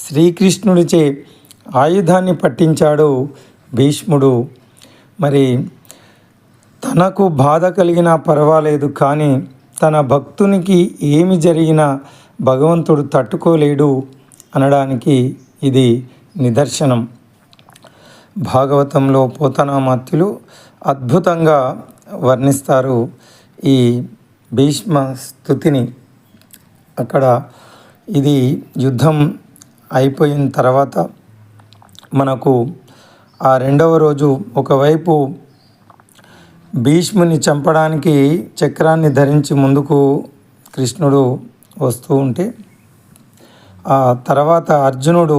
శ్రీకృష్ణుడిచే ఆయుధాన్ని పట్టించాడు భీష్ముడు. మరి తనకు బాధ కలిగినా పర్వాలేదు, కానీ తన భక్తునికి ఏమి జరిగినా భగవంతుడు తట్టుకోలేడు అనడానికి ఇది నిదర్శనం. భాగవతంలో పోతనామాత్యులు అద్భుతంగా వర్ణిస్తారు ఈ భీష్మ స్తుతిని. అక్కడ ఇది యుద్ధం అయిపోయిన తర్వాత మనకు ఆ 2వ రోజు ఒకవైపు భీష్ముని చంపడానికి చక్రాన్ని ధరించి ముందుకు కృష్ణుడు వస్తూ ఉంటే ఆ తర్వాత అర్జునుడు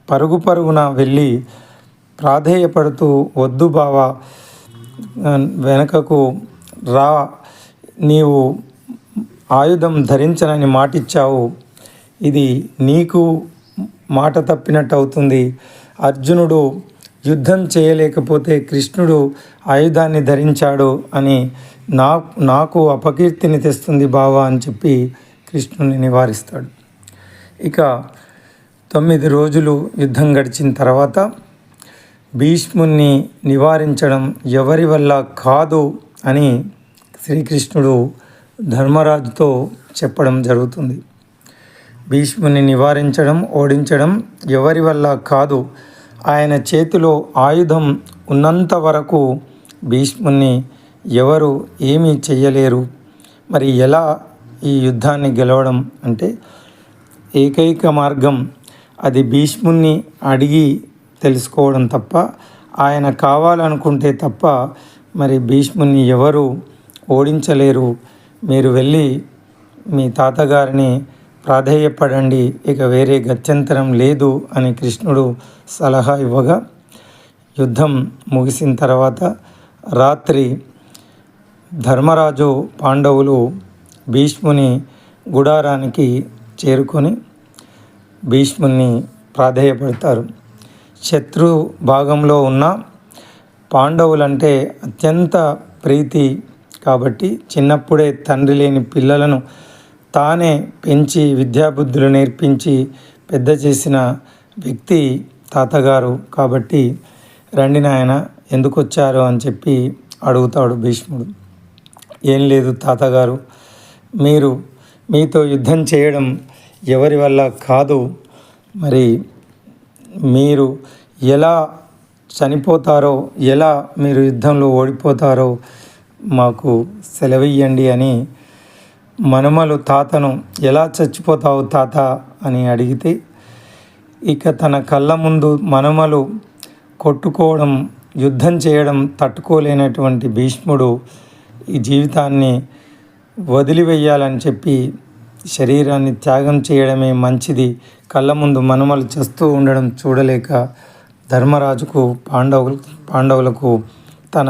పరుగున వెళ్ళి ప్రాధేయపడుతూ, వద్దు బావా, వెనకకు రా, నీవు ఆయుధం ధరించనని మాటిచ్చావు, ఇది నీకు మాట తప్పినట్టు అవుతుంది. అర్జునుడు యుద్ధం చేయలేకపోతే కృష్ణుడు ఆయుధాన్ని ధరించాడు అని నాకు అపకీర్తిని తెస్తుంది బావా అని చెప్పి కృష్ణుని నివారిస్తాడు. ఇక 9 రోజులు యుద్ధం గడిచిన తర్వాత భీష్ముని నివారించడం ఎవరి వల్ల కాదు అని శ్రీకృష్ణుడు ధర్మరాజుతో చెప్పడం జరుగుతుంది. భీష్ముని నివారించడం, ఓడించడం ఎవరి వల్ల కాదు. ఆయన చేతిలో ఆయుధం ఉన్నంత వరకు భీష్ముని ఎవరు ఏమీ చెయ్యలేరు. మరి ఎలా ఈ యుద్ధాన్ని గెలవడం అంటే ఏకైక మార్గం అది భీష్ముని అడిగి తెలుసుకోవడం తప్ప, ఆయన కావాలనుకుంటే తప్ప మరి భీష్ముని ఎవరు ఓడించలేరు. మీరు వెళ్ళి మీ తాతగారిని ప్రాధేయపడండి, ఇక వేరే గత్యంతరం లేదు అని కృష్ణుడు సలహా ఇవ్వగా, యుద్ధం ముగిసిన తర్వాత రాత్రి ధర్మరాజు పాండవులు భీష్ముని గుడారానికి చేరుకొని భీష్ముని ప్రాధేయపడతారు. శత్రు భాగంలో ఉన్న పాండవులంటే అత్యంత ప్రీతి కాబట్టి చిన్నప్పుడే తండ్రి లేని పిల్లలను తానే పెంచి విద్యాబుద్ధులు నేర్పించి పెద్ద చేసిన వ్యక్తి తాతగారు కాబట్టి, రండి నాయన ఎందుకు వచ్చారు అని చెప్పి అడుగుతాడు భీష్ముడు. ఏం లేదు తాతగారు, మీతో యుద్ధం చేయడం ఎవరి వల్ల కాదు. మరి మీరు ఎలా చనిపోతారో, ఎలా మీరు యుద్ధంలో ఓడిపోతారో మాకు సెలవియ్యండి అని మనుమలు తాతను, ఎలా చచ్చిపోతావు తాత అని అడిగితే, ఇక తన కళ్ళ ముందు మనుమలు కొట్టుకోవడం, యుద్ధం చేయడం తట్టుకోలేనటువంటి భీష్ముడు ఈ జీవితాన్ని వదిలివేయాలని చెప్పి శరీరాన్ని త్యాగం చేయడమే మంచిది, కళ్ళ ముందు మనుమలు చేస్తూ ఉండడం చూడలేక ధర్మరాజుకు పాండవులకు తన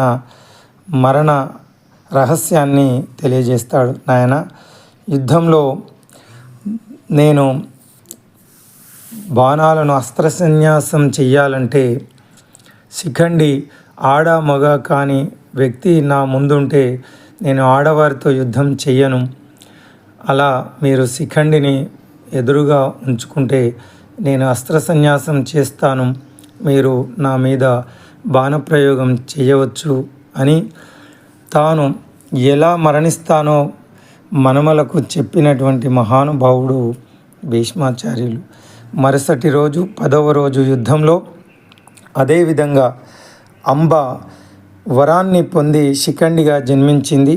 మరణ రహస్యాన్ని తెలియజేస్తాడు. నాయన, యుద్ధంలో నేను బాణాలను అస్త్రసన్యాసం చెయ్యాలంటే శిఖండి ఆడ మగ కాని వ్యక్తి నా ముందుంటే నేను ఆడవారితో యుద్ధం చెయ్యను. అలా మీరు శిఖండిని ఎదురుగా ఉంచుకుంటే నేను అస్త్రసన్యాసం చేస్తాను, మీరు నా మీద బాణప్రయోగం చేయవచ్చు అని తాను ఎలా మరణిస్తానో మనుమలకు చెప్పినటువంటి మహానుభావుడు భీష్మాచార్యులు. మరుసటి రోజు 10వ రోజు యుద్ధంలో అదేవిధంగా అంబ వరాన్ని పొంది శిఖండిగా జన్మించింది.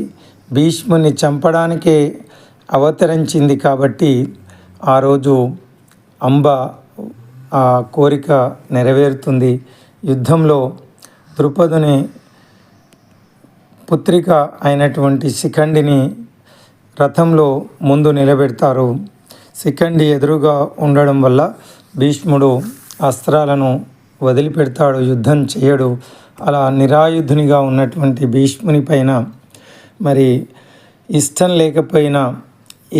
భీష్ముని చంపడానికే అవతరించింది కాబట్టి ఆ రోజు అంబ ఆ కోరిక నెరవేరుతుంది. యుద్ధంలో ద్రుపదుని పుత్రిక అయినటువంటి శిఖండిని రథంలో ముందు నిలబెడతారు. శిఖండి ఎదురుగా ఉండడం వల్ల భీష్ముడు అస్త్రాలను వదిలిపెడతాడు, యుద్ధం చేయడు. అలా నిరాయుధునిగా ఉన్నటువంటి భీష్ముని పైన మరి ఇష్టం లేకపోయినా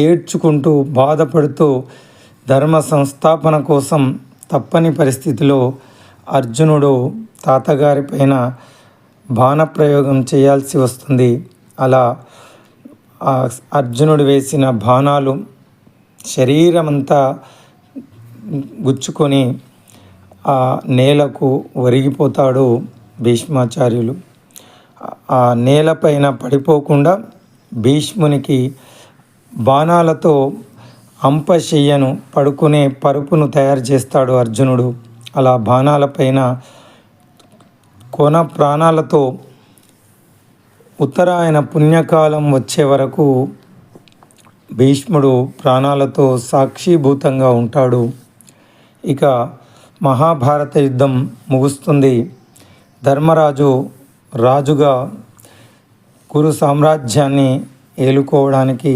ఏడ్చుకుంటూ బాధపడుతూ ధర్మ సంస్థాపన కోసం తప్పని పరిస్థితిలో అర్జునుడు తాతగారి పైన బాణప్రయోగం చేయాల్సి వస్తుంది. అలా అర్జునుడు వేసిన బాణాలు శరీరమంతా గుచ్చుకొని ఆ నేలకు ఒరిగిపోతాడు భీష్మాచార్యులు. ఆ నేలపైన పడిపోకుండా భీష్మునికి బాణాలతో అంపశయ్యను, పడుకునే పరుపును తయారు చేస్తాడు అర్జునుడు. అలా బాణాలపైన కొన ప్రాణాలతో ఉత్తరాయణ పుణ్యకాలం వచ్చే వరకు భీష్ముడు ప్రాణాలతో సాక్షిభూతంగా ఉంటాడు. ఇక మహాభారత యుద్ధం ముగుస్తుంది. ధర్మరాజు రాజుగా కురు సామ్రాజ్యాన్ని ఏలుకోవడానికి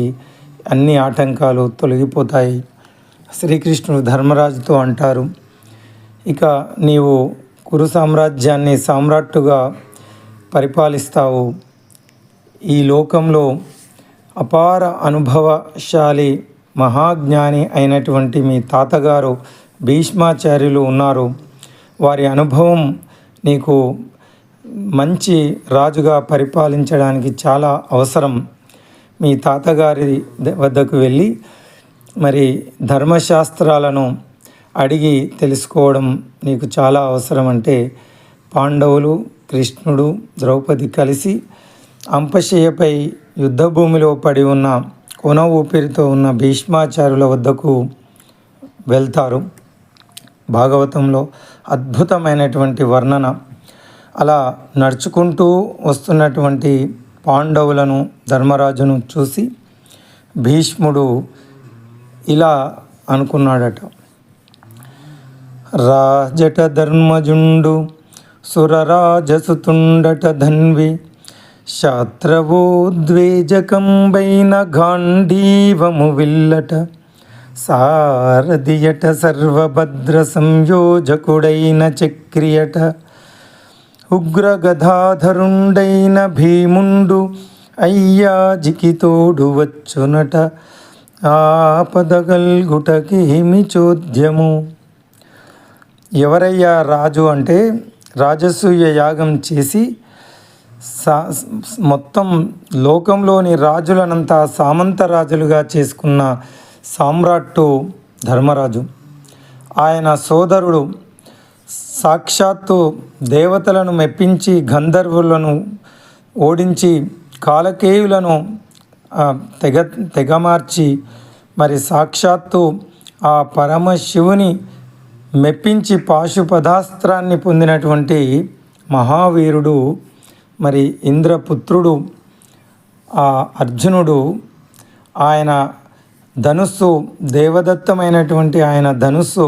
అన్ని ఆటంకాలు తొలగిపోతాయి. శ్రీకృష్ణుడు ధర్మరాజుతో అంటారు, ఇక నీవు కురు సామ్రాజ్యాన్ని సామ్రాట్టుగా పరిపాలిస్తావు. ఈ లోకంలో అపార అనుభవశాలి మహాజ్ఞాని అయినటువంటి మీ తాతగారు భీష్మాచార్యులు ఉన్నారు. వారి అనుభవం నీకు మంచి రాజుగా పరిపాలించడానికి చాలా అవసరం. మీ తాతగారి వద్దకు వెళ్ళి మరి ధర్మశాస్త్రాలను అడిగి తెలుసుకోవడం నీకు చాలా అవసరం అంటే పాండవులు, కృష్ణుడు, ద్రౌపది కలిసి అంపశయ్యపై యుద్ధభూమిలో పడి ఉన్న కొన ఊపిరితో ఉన్న భీష్మాచార్యుల వద్దకు వెళ్తారు. భాగవతంలో అద్భుతమైనటువంటి వర్ణన. అలా నడుచుకుంటూ వస్తున్నటువంటి పాండవులను, ధర్మరాజును చూసి భీష్ముడు ఇలా అనుకున్నాడట. రాజట ధర్మజుండు సురరాజసుతుండట ధన్వి శాత్రవోద్వేజకంబైన గాంధీవము విల్లట సారథియట సర్వభద్ర సంయోజకుడైన చక్రియట ఉగ్రగధాధరుండైన భీముండు అయ్యాజికితోడు వచ్చునట ఆపదగల్గుటకేమి చోద్యము. ఎవరయ్యా రాజు అంటే రాజసూయ యాగం చేసి మొత్తం లోకంలోని రాజులనంతా సామంత రాజులుగా చేసుకున్న సామ్రాట్టు ధర్మరాజు. ఆయన సోదరుడు సాక్షాత్తు దేవతలను మెప్పించి గంధర్వులను ఓడించి కాలకేయులను తెగమార్చి మరి సాక్షాత్తు ఆ పరమశివుని మెప్పించి పాశుపదాస్త్రాన్ని పొందినటువంటి మహావీరుడు మరి ఇంద్రపుత్రుడు ఆ అర్జునుడు. ఆయన ధనుస్సు, దేవదత్తమైనటువంటి ఆయన ధనుస్సు,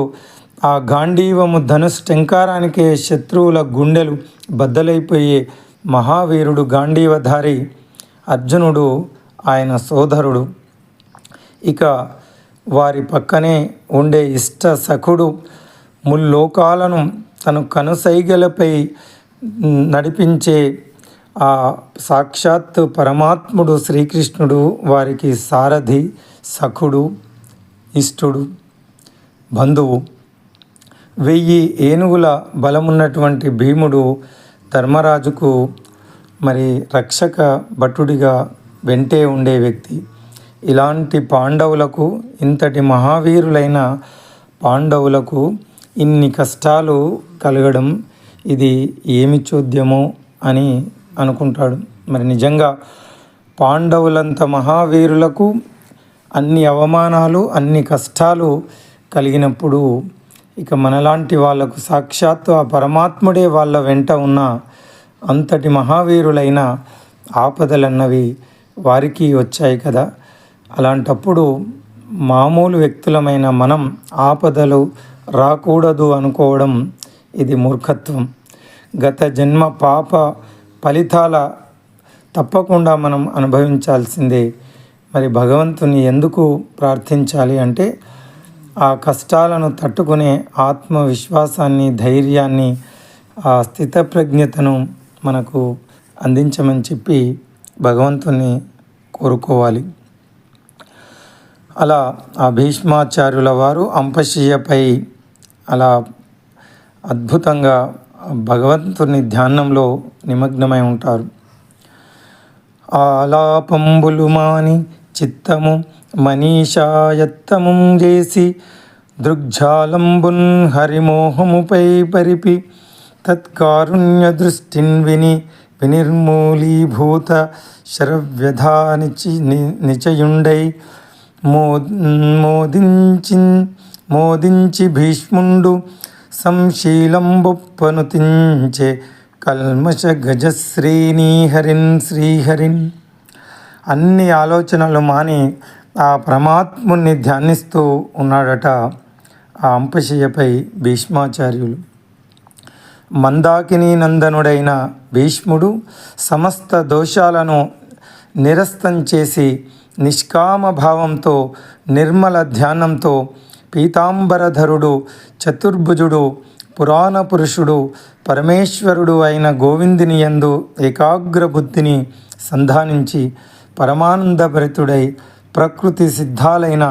ఆ గాంధీవము ధనుస్సు టెంకారానికే శత్రువుల గుండెలు బద్దలైపోయే మహావీరుడు గాంధీవధారి అర్జునుడు ఆయన సోదరుడు. ఇక వారి పక్కనే ఉండే ఇష్ట సఖుడు ముల్లోకాలను తను కనుసైగలపై నడిపించే ఆ సాక్షాత్ పరమాత్ముడు శ్రీకృష్ణుడు వారికి సారథి, సఖుడు, ఇష్టుడు, బంధువు. 1000 ఏనుగుల బలమున్నటువంటి భీముడు ధర్మరాజుకు మరి రక్షక భటుడిగా వెంటే ఉండే వ్యక్తి. ఇలాంటి పాండవులకు, ఇంతటి మహావీరులైన పాండవులకు ఇన్ని కష్టాలు కలగడం ఇది ఏమి చోద్యమో అని అనుకుంటాడు. మరి నిజంగా పాండవులంత మహావీరులకు అన్ని అవమానాలు, అన్ని కష్టాలు కలిగినప్పుడు ఇక మనలాంటి వాళ్లకు సాక్షాత్తు ఆ పరమాత్ముడే వాళ్ళ వెంట ఉన్న అంతటి మహావీరులైన ఆపదలన్నవి వారికి వచ్చాయి కదా. అలాంటప్పుడు మామూలు వ్యక్తులమైన మనం ఆపదలు రాకూడదు అనుకోవడం ఇది మూర్ఖత్వం. గత జన్మ పాప ఫలితాల తప్పకుండా మనం అనుభవించాల్సిందే. మరి భగవంతుని ఎందుకు ప్రార్థించాలి అంటే ఆ కష్టాలను తట్టుకునే ఆత్మవిశ్వాసాన్ని, ధైర్యాన్ని, ఆ స్థితప్రజ్ఞతను మనకు అందించమని చెప్పి భగవంతుని కోరుకోవాలి. అలా ఆ భీష్మాచార్యుల వారు అంపశయ్యపై అలా అద్భుతంగా భగవంతుని ధ్యానంలో నిమగ్నమై ఉంటారు. ఆలాపంబులు మాని చిత్తము మనీషాయత్తము చేసి దృగ్జాలంబున్ హరిమోహముపై పరిపి తత్కారుణ్య దృష్టిన్ వినిర్మూలీభూత శరవ్యధా నిచయుండై మోదించి భీష్ముండు సంశీలంబొప్పనుతించే కల్మష గజ శ్రీహరిన్. అన్ని ఆలోచనలు మాని ఆ పరమాత్ముని ధ్యానిస్తూ ఉన్నాడట ఆ అంపశయ్యపై భీష్మాచార్యులు. మందాకిని నందనుడైన భీష్ముడు సమస్త దోషాలను నిరస్తం చేసి నిష్కామ భావంతో, నిర్మల ధ్యానంతో పీతాంబరధరుడు, చతుర్భుజుడు, పురాణ పురుషుడు, పరమేశ్వరుడు అయిన గోవిందుని యందు ఏకాగ్ర బుద్ధిని సంధానించి పరమానందభరితుడై ప్రకృతి సిద్ధాలైన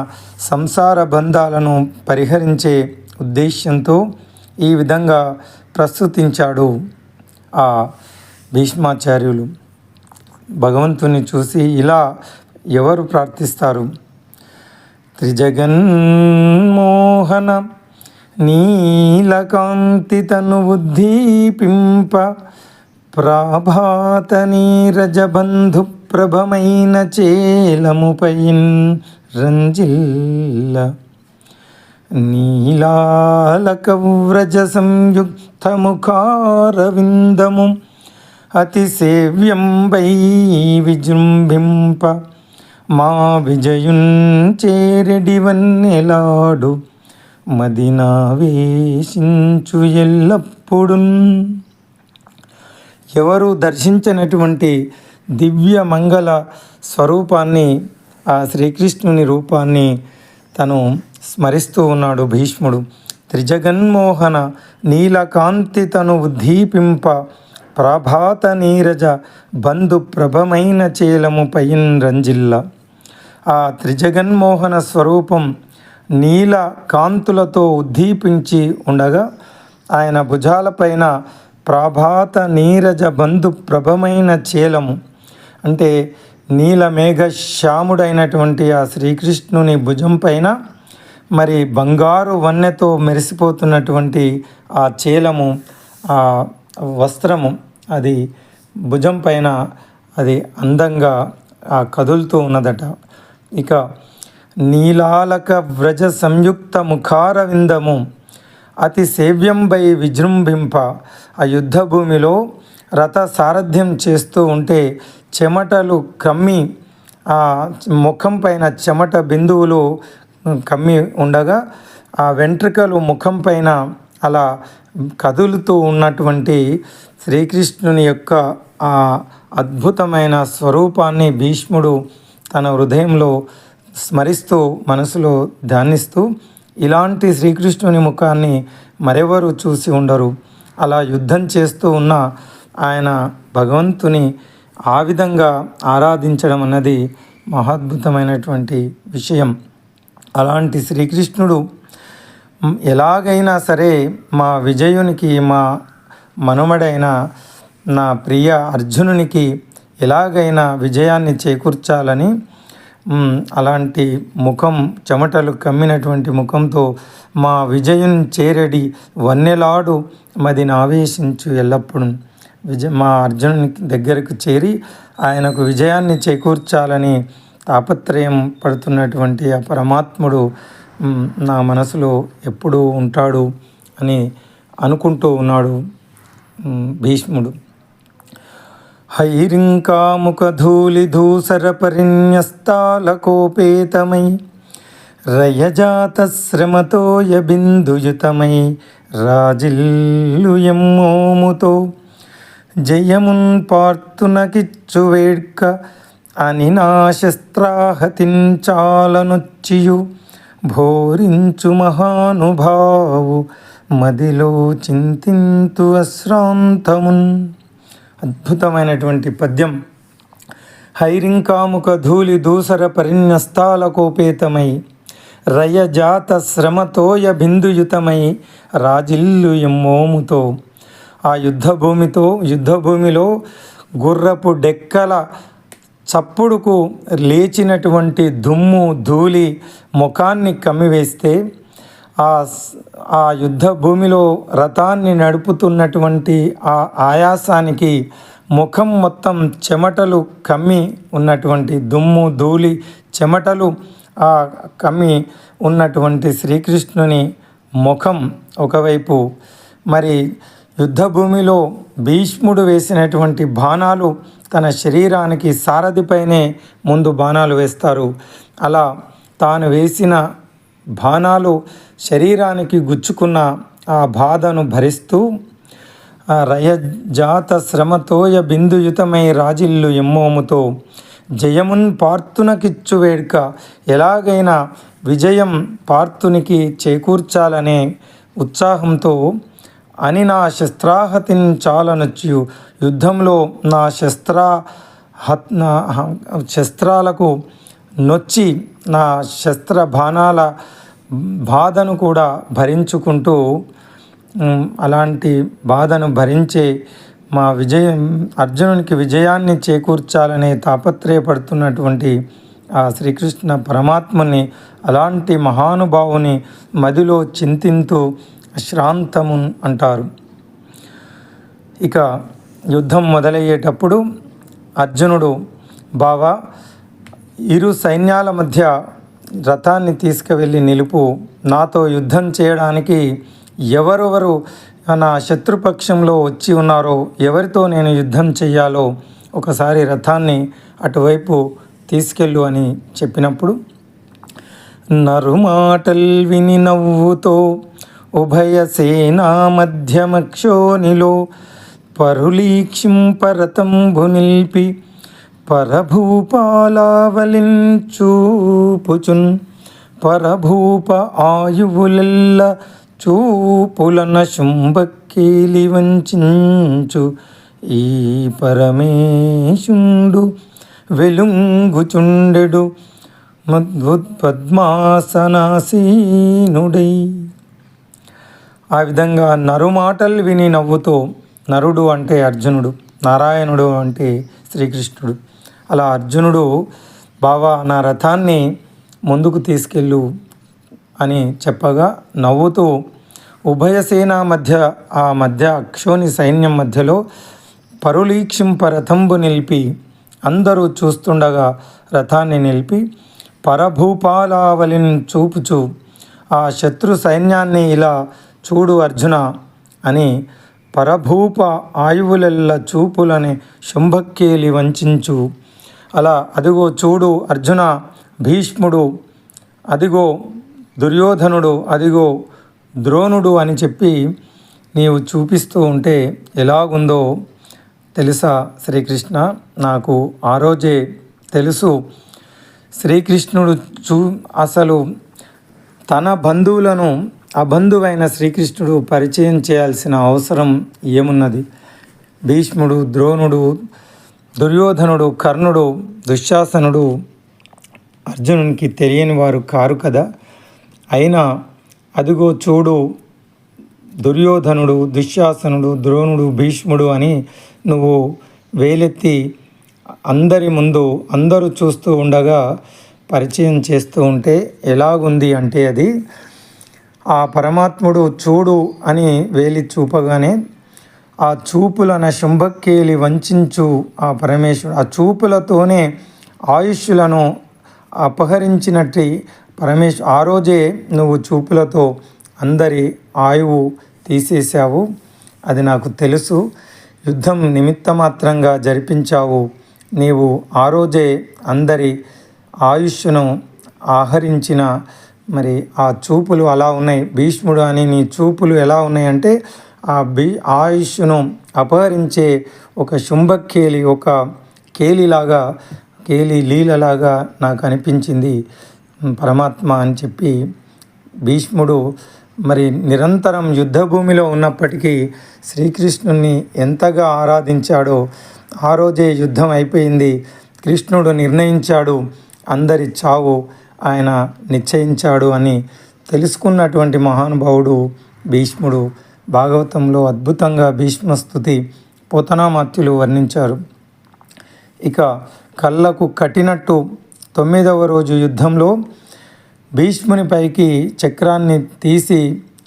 సంసార బంధాలను పరిహరించే ఉద్దేశ్యంతో ఈ విధంగా ప్రస్తుతించాడు ఆ భీష్మాచార్యులు. భగవంతుని చూసి ఇలా ఎవరు ప్రార్థిస్తారు? త్రిజగన్మోహన నీలకాంతి తనువుద్దీపింప ప్రాభాత నీరజబంధు ప్రభమైన చేలముపైన్ రంజిల్ల నీలాలకవ్రజ సంయుక్తముఖారవిందము అతిసేవ్యం వై విజృంభింప మా విజయున్ చేరెడివన్నెలాడు మదినావేశించు ఎల్లప్పుడున్. ఎవరు దర్శించినటువంటి దివ్య మంగళ స్వరూపాన్ని, ఆ శ్రీకృష్ణుని రూపాన్ని తను స్మరిస్తూ ఉన్నాడు భీష్ముడు. త్రిజగన్మోహన నీలకాంతి తను ఉద్దీపింప ప్రభాత నీరజ బంధు ప్రభమైన చేలము పైన్ రంజిల్ల. ఆ త్రిజగన్మోహన స్వరూపం నీల కాంతులతో ఉద్దీపించి ఉండగా ఆయన భుజాలపైన ప్రభాత నీరజ బంధు ప్రభమైన చేలము అంటే నీలమేఘ శ్యాముడైనటువంటి ఆ శ్రీకృష్ణుని భుజం పైన మరి బంగారు వన్నెతో మెరిసిపోతున్నటువంటి ఆ చేలము, ఆ వస్త్రము, అది భుజం పైన అది అందంగా కదులుతూ ఉన్నదట. ఇక నీలాలక వ్రజ సంయుక్త ముఖారవిందము అతి సేవ్యంబై విజృంభింప. ఆ యుద్ధ భూమిలో రథ సారథ్యం చేస్తూ ఉంటే చెమటలు కమ్మి ఆ ముఖం పైన చెమట బిందువులు కమ్మి ఉండగా ఆ వెంట్రుకలు ముఖం పైన అలా కదులుతూ ఉన్నటువంటి శ్రీకృష్ణుని యొక్క ఆ అద్భుతమైన స్వరూపాన్ని భీష్ముడు తన హృదయంలో స్మరిస్తూ మనసులో ధ్యానిస్తూ, ఇలాంటి శ్రీకృష్ణుని ముఖాన్ని మరెవరు చూసి ఉండరు. అలా యుద్ధం చేస్తూ ఉన్న ఆయన భగవంతుని ఆ విధంగా ఆరాధించడం అన్నది మహాద్భుతమైనటువంటి విషయం. అలాంటి శ్రీకృష్ణుడు ఎలాగైనా సరే మా విజయునికి, మా మనుమడైన నా ప్రియ అర్జునునికి ఎలాగైనా విజయాన్ని చేకూర్చాలని అలాంటి ముఖం, చెమటలు కమ్మినటువంటి ముఖంతో మా విజయుని చేరడి వన్నెలాడు మదిని ఆవేశించు ఎల్లప్పుడూ మా అర్జునుని దగ్గరకు చేరి ఆయనకు విజయాన్ని చేకూర్చాలని తాపత్రయం పడుతున్నటువంటి ఆ పరమాత్ముడు నా మనసులో ఎప్పుడూ ఉంటాడు అని అనుకుంటూ ఉన్నాడు భీష్ముడు. హైరింకాముఖధూళి ధూసర పరిన్యస్తాలకోపేతమై రయజాత శ్రమతోయ బిందుయుతమై రాజిల్లుయమ్మోముతో జయమున్ పార్తునకిచ్చు వేడ్క అని నా శస్త్రాహతించాలనొచ్చియు భోరించు మహానుభావు మదిలో చింతింతు అశ్రాంతమున్. అద్భుతమైనటువంటి పద్యం. హైరింకాముఖ ధూళి దూసర పరిన్యస్తాలకోపేతమై రయజాత శ్రమతోయ బిందుయుతమై రాజిల్లు ఎమ్మోముతో. ఆ యుద్ధభూమిలో గుర్రపు డెక్కల చప్పుడుకు లేచినటువంటి దుమ్ము ధూళి ముఖాన్ని కమ్మివేస్తే ఆ యుద్ధ భూమిలో రథాన్ని నడుపుతున్నటువంటి ఆ ఆయాసానికి ముఖం మొత్తం చెమటలు కమ్మి ఉన్నటువంటి దుమ్ము ధూళి చెమటలు కమ్మి ఉన్నటువంటి శ్రీకృష్ణుని ముఖం ఒకవైపు, మరి యుద్ధభూమిలో భీష్ముడు వేసినటువంటి బాణాలు తన శరీరానికి సారథిపైనే ముందు బాణాలు వేస్తారు. అలా తాను వేసిన బాణాలు శరీరానికి గుచ్చుకున్న ఆ బాధను భరిస్తూ రయజాత శ్రమతోయ బిందుయుతమై రాజిల్లు ఎమ్మోముతో జయమున్ పార్థునకిచ్చు వేడుక. ఎలాగైనా విజయం పార్థునికి చేకూర్చాలనే ఉత్సాహంతో అని నా శస్త్రాహతిని చాలనొచ్చు. యుద్ధంలో నా శస్త్రాలకు నొచ్చి నా శస్త్ర బాణాల బాధను కూడా భరించుకుంటూ అలాంటి బాధను భరించే అర్జునునికి విజయాన్ని చేకూర్చాలనే తాపత్రయపడుతున్నటువంటి ఆ శ్రీకృష్ణ పరమాత్మని అలాంటి మహానుభావుని మదిలో చింతింతూ శ్రాంతము అంటారు. ఇక యుద్ధం మొదలయ్యేటప్పుడు అర్జునుడు, బావా, ఇరు సైన్యాల మధ్య రథాన్ని తీసుకువెళ్ళి నిలుపు, నాతో యుద్ధం చేయడానికి ఎవరెవరు నా శత్రుపక్షంలో వచ్చి ఉన్నారో ఎవరితో నేను యుద్ధం చెయ్యాలో ఒకసారి రథాన్ని అటువైపు తీసుకెళ్ళు అని చెప్పినప్పుడు, నరుమాటల్ విని నవ్వుతో ఉభయ సేనా మధ్యమక్షోనిలో పరులీక్షింపరతంబు నిల్పి పరభూపాలావలిన్ చూపుచున్ పరభూప ఆయువులెల్ల చూపులన శుంభకేలి వంచించు ఈ పరమేశుండు వెలుంగుచుండెడు పద్మాసనాసీనుడై. ఆ విధంగా నరుమాటలు విని నవ్వుతో, నరుడు అంటే అర్జునుడు, నారాయణుడు అంటే శ్రీకృష్ణుడు, అలా అర్జునుడు, బావా నా రథాన్ని ముందుకు తీసుకెళ్ళు అని చెప్పగా నవ్వుతూ ఉభయసేన మధ్య ఆ మధ్య అక్షోని సైన్యం మధ్యలో పరులీక్షింప రథంబు నిలిపి, అందరూ చూస్తుండగా రథాన్ని నిలిపి పరభూపాలావలిని చూపుచు, ఆ శత్రు సైన్యాన్ని ఇలా చూడు అర్జున అని పరభూప ఆయువులెల్ల చూపులని శుంభక్కేలి వంచించు. అలా అదిగో చూడు అర్జున, భీష్ముడు, అదిగో దుర్యోధనుడు, అదిగో ద్రోణుడు అని చెప్పి నీవు చూపిస్తూ ఉంటే ఎలాగుందో తెలుసా శ్రీకృష్ణ? నాకు ఆ రోజే తెలుసు శ్రీకృష్ణుడు అసలు తన బంధువులను అబంధువైన శ్రీకృష్ణుడు పరిచయం చేయాల్సిన అవసరం ఏమున్నది? భీష్ముడు, ద్రోణుడు, దుర్యోధనుడు, కర్ణుడు, దుశ్శాసనుడు అర్జునునికి తెలియని వారు కారు కదా. అయినా అదిగో చూడు దుర్యోధనుడు, దుశ్శాసనుడు, ద్రోణుడు, భీష్ముడు అని నువ్వు వేలెత్తి అందరి ముందు అందరూ చూస్తూ ఉండగా పరిచయం చేస్తూ ఉంటే ఎలాగుంది అంటే, అది ఆ పరమాత్ముడు చూడు అని వేలి చూపగానే ఆ చూపులన శుంభక్కేలి వంచించు ఆ పరమేశ్వరుడు, ఆ చూపులతోనే ఆయుష్యులను అపహరించినట్టు ఆ రోజే నువ్వు చూపులతో అందరి ఆయువు తీసేశావు. అది నాకు తెలుసు. యుద్ధం నిమిత్తమాత్రంగా జరిపించావు నీవు. ఆ రోజే అందరి ఆయుష్ను ఆహరించిన మరి ఆ చూపులు అలా ఉన్నాయి. భీష్ముడు అని నీ చూపులు ఎలా ఉన్నాయంటే ఆ ఆయుష్ను అపహరించే ఒక శుంభకేలి, ఒక కేలిలాగా, కేలి లీలలాగా నాకు అనిపించింది పరమాత్మ అని చెప్పి భీష్ముడు మరి నిరంతరం యుద్ధభూమిలో ఉన్నప్పటికీ శ్రీకృష్ణుని ఎంతగా ఆరాధించాడో ఆ రోజే యుద్ధం అయిపోయింది. కృష్ణుడు నిర్ణయించాడు, అందరి చావు ఆయన నిశ్చయించాడు అని తెలుసుకున్నటువంటి మహానుభావుడు భీష్ముడు. భాగవతంలో అద్భుతంగా భీష్మస్తుతి పోతనామాత్యులు వర్ణించారు. ఇక కళ్ళకు కట్టినట్టు 9వ రోజు యుద్ధంలో భీష్ముని పైకి చక్రాన్ని తీసి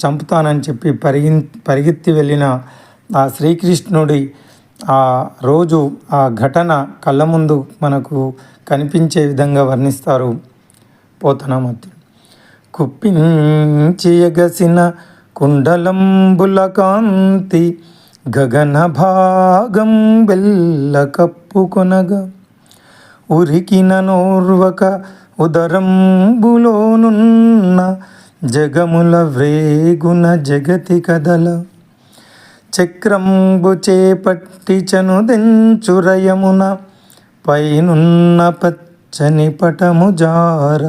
చంపుతానని చెప్పి పరిగెత్తి వెళ్ళిన ఆ శ్రీకృష్ణుడి ఆ రోజు ఆ ఘటన కళ్ళ ముందు మనకు కనిపించే విధంగా వర్ణిస్తారు పోతనామాత్యులు. కుప్పించి ఎగసిన కుండలంబుల కాంతి గగన భాగం బెల్ల కప్పుకొనగా ఉరికిన నోర్వక ఉదరంబులోనున్న జగముల వ్రేగున జగతి కదల చక్రంబు చేపట్టి చనుదెంచురయమున పైనున్న పచ్చని పటము జార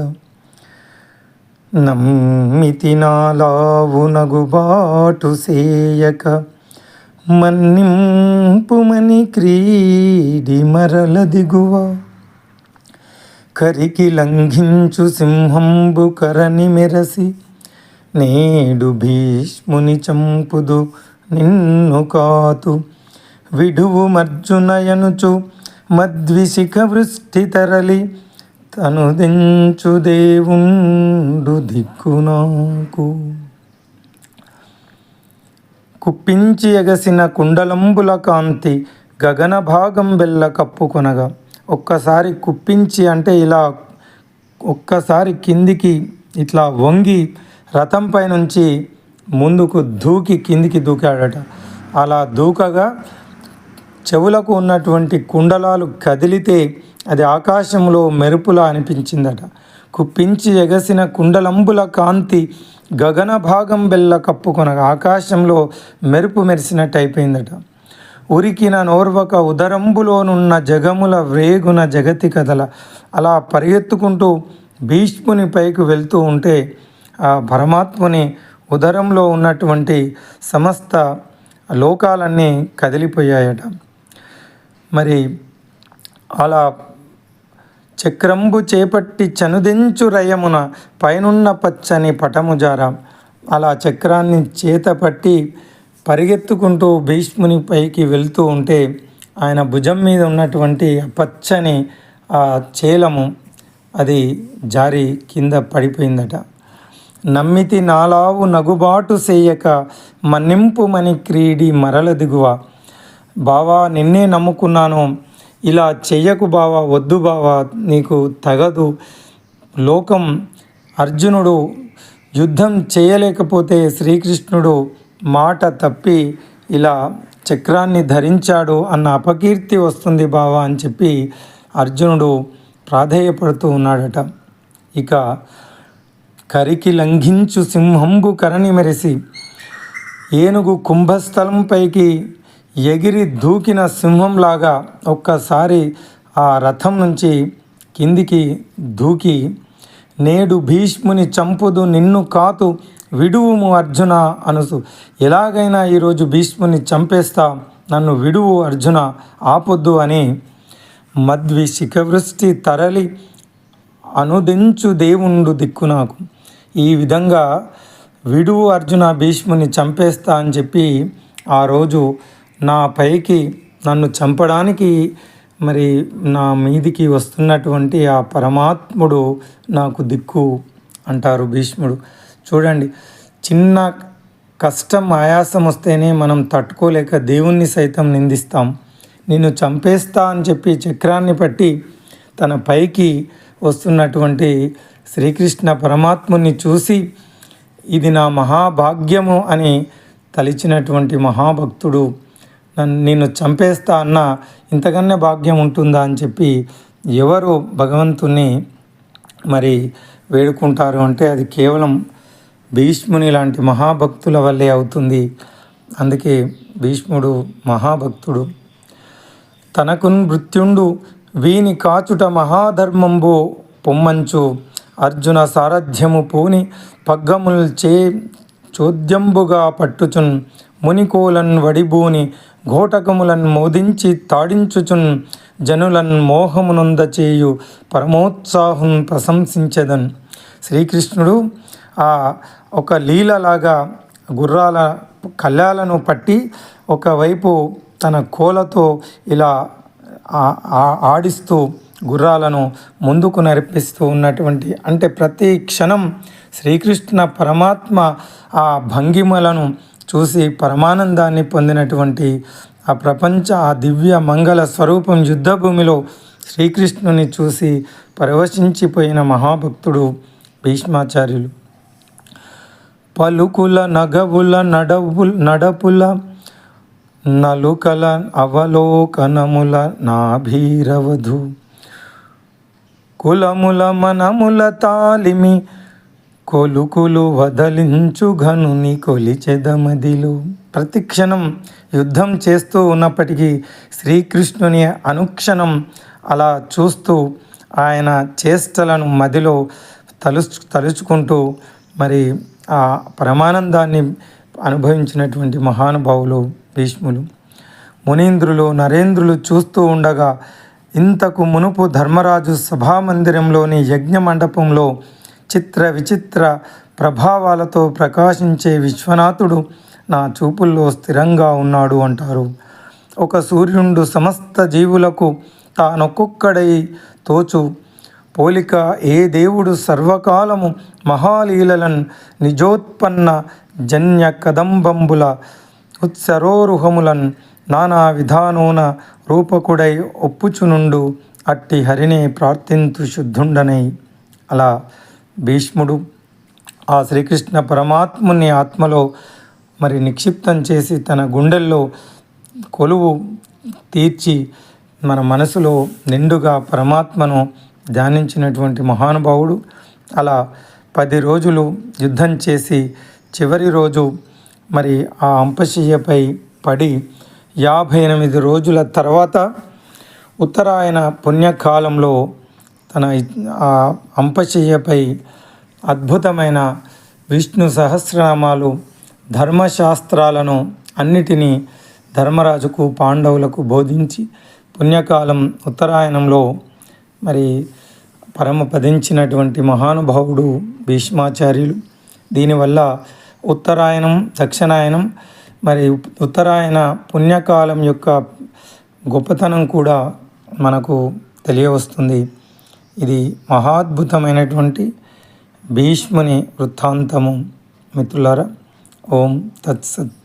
నమ్మితి నాలావు నగుబాటు సేయక మన్నింపుమని క్రీడి మరల దిగువ కరికి లంఘించు సింహంబు కరని మెరసి నేడు భీష్ముని చంపుదు నిన్ను కాతు విడువు మర్జునయనుచు మద్విశిఖ వృష్టి తరలి తను దించు దేవుండు దిక్కు నాకు. కుప్పించి ఎగసిన కుండలంబుల కాంతి గగన భాగం బెల్ల కప్పుకొనగా. ఒక్కసారి కుప్పించి అంటే ఇలా ఒక్కసారి కిందికి ఇట్లా వంగి రథంపై నుంచి ముందుకు దూకి కిందికి దూకాడట. అలా దూకగా చెవులకు ఉన్నటువంటి కుండలాలు కదిలితే అది ఆకాశంలో మెరుపులా అనిపించిందట. కుప్పించి ఎగసిన కుండలంబుల కాంతి గగన భాగం బెల్ల కప్పుకొనగా ఆకాశంలో మెరుపు మెరిసినట్టు అయిపోయిందట. ఉరికిన నోర్వక ఉదరంబులోనున్న జగముల వ్రేగున జగతి కథల. అలా పరిగెత్తుకుంటూ భీష్ముని పైకి వెళ్తూ ఉంటే ఆ పరమాత్ముని ఉదరంలో ఉన్నటువంటి సమస్త లోకాలన్నీ కదిలిపోయాయట. మరి అలా చక్రంబు చేపట్టి చనుదెంచు రయమున పైనున్న పచ్చని పటముజార. అలా చక్రాన్ని చేతపట్టి పరిగెత్తుకుంటూ భీష్ముని పైకి వెళ్తూ ఉంటే ఆయన భుజం మీద ఉన్నటువంటి పచ్చని ఆ చేలము అది జారి కింద పడిపోయిందట. నమ్మితి నాలావు నగుబాటు చేయక మన్నింపు మని క్రీడి మరల దిగువ. బావా నిన్నే నమ్ముకున్నాను, ఇలా చెయ్యకు బావా, వద్దు బావా, నీకు తగదు. లోకం అర్జునుడు యుద్ధం చేయలేకపోతే శ్రీకృష్ణుడు మాట తప్పి ఇలా చక్రాన్ని ధరించాడు అన్న అపకీర్తి వస్తుంది బావా అని చెప్పి అర్జునుడు ప్రాధేయపడుతూ ఉన్నాడట. ఇక కరికి లంఘించు సింహంబు కరణి మెరిసి ఏనుగు కుంభస్థలంపైకి ఎగిరి దూకిన సింహంలాగా ఒక్కసారి ఆ రథం నుంచి కిందికి దూకి నేడు భీష్ముని చంపుదు నిన్ను కాతు విడువుము అర్జున అనుసు. ఎలాగైనా ఈరోజు భీష్ముని చంపేస్తా, నన్ను విడువు అర్జున, ఆపొద్దు అని మద్వి శిఖవృష్టి తరలి అనుదించు దేవుండు దిక్కు నాకు. ఈ విధంగా విడువు అర్జున, భీష్ముని చంపేస్తా అని చెప్పి ఆ రోజు నా పైకి నన్ను చంపడానికి మరి నా మీదికి వస్తున్నటువంటి ఆ పరమాత్ముడు నాకు దిక్కు అంటారు భీష్ముడు. చూడండి, చిన్న కష్టం ఆయాసం వస్తేనే మనం తట్టుకోలేక దేవుణ్ణి సైతం నిందిస్తాం. నిన్ను చంపేస్తా అని చెప్పి చక్రాన్ని పట్టి తన పైకి వస్తున్నటువంటి శ్రీకృష్ణ పరమాత్ముని చూసి ఇది నా మహాభాగ్యము అని తలిచినటువంటి మహాభక్తుడు నిన్ను చంపేస్తా అన్న ఇంతకన్నా భాగ్యం ఉంటుందా అని చెప్పి ఎవరు భగవంతుని మరి వేడుకుంటారు అంటే అది కేవలం భీష్ముని లాంటి మహాభక్తుల వల్లే అవుతుంది. అందుకే భీష్ముడు మహాభక్తుడు. తనకు మృత్యుండు వీని కాచుట మహాధర్మంబు పొమ్మంచు అర్జున సారథ్యము పూని పగ్గముల్ చోద్యంబుగా పట్టుచున్ మునికోలన్ వడిబూని ఘోటకములన్ మోదించి తాడించుచున్ జనులన్ మోహమునొంద చేయు పరమోత్సాహం ప్రశంసించెదన్. శ్రీకృష్ణుడు ఒక లీలలాగా గుర్రాల కళ్ళాలను పట్టి ఒకవైపు తన కోలతో ఇలా ఆడిస్తూ గుర్రాలను ముందుకు నడిపిస్తూ ఉన్నటువంటి, అంటే ప్రతి క్షణం శ్రీకృష్ణ పరమాత్మ ఆ భంగిమలను చూసి పరమానందాన్ని పొందినటువంటి ఆ దివ్య మంగళ స్వరూపం యుద్ధభూమిలో శ్రీకృష్ణుని చూసి పరవశించిపోయిన మహాభక్తుడు భీష్మాచార్యులు. పలుకుల నగవుల నడపుల నలుకల అవలోకనముల నాభీరవధు కులముల మనముల తాలిమి కొలుకులు వదలించు ఘనుని కొలిచెదమదిలో. ప్రతిక్షణం యుద్ధం చేస్తూ ఉన్నప్పటికీ శ్రీకృష్ణుని అనుక్షణం అలా చూస్తూ ఆయన చేష్టలను మదిలో తలుచుకుంటూ మరి ఆ పరమానందాన్ని అనుభవించినటువంటి మహానుభావులు భీష్ములు. మునీంద్రులు నరేంద్రులు చూస్తూ ఉండగా ఇంతకు మునుపు ధర్మరాజు సభామందిరంలోని యజ్ఞ మండపంలో చిత్ర విచిత్ర ప్రభావాలతో ప్రకాశించే విశ్వనాథుడు నా చూపుల్లో స్థిరంగా ఉన్నాడు అంటారు. ఒక సూర్యుడు సమస్త జీవులకు తానొక్కొక్కడై తోచు పోలిక ఏ దేవుడు సర్వకాలము మహాలీలలన్ నిజోత్పన్న జన్య కదంబంబుల ఉత్సరోరుహములన్ నానా విధానోన రూపకుడై ఒప్పుచునుండు అట్టి హరిని ప్రార్థింతు శుద్ధుండనై. అలా భీష్ముడు ఆ శ్రీకృష్ణ పరమాత్ముని ఆత్మలో మరి నిక్షిప్తం చేసి తన గుండెల్లో కొలువు తీర్చి మన మనసులో నిండుగా పరమాత్మను ధ్యానించినటువంటి మహానుభావుడు. అలా 10 రోజులు యుద్ధం చేసి చివరి రోజు మరి ఆ అంపశయ్యపై పడి 58 రోజుల తర్వాత ఉత్తరాయణ పుణ్యకాలంలో తన ఆ అంపశయ్యపై అద్భుతమైన విష్ణు సహస్రనామాలు ధర్మశాస్త్రాలను అన్నిటినీ ధర్మరాజుకు పాండవులకు బోధించి పుణ్యకాలం ఉత్తరాయణంలో మరి పరమపదించినటువంటి మహానుభావుడు భీష్మాచార్యులు. దీనివల్ల ఉత్తరాయణం దక్షిణాయనం మరి ఉత్తరాయణ పుణ్యకాలం యొక్క గొప్పతనం కూడా మనకు తెలియవస్తుంది. ఇది మహాద్భుతమైనటువంటి భీష్ముని వృత్తాంతము. మిత్రులారా, ఓం తత్సత్.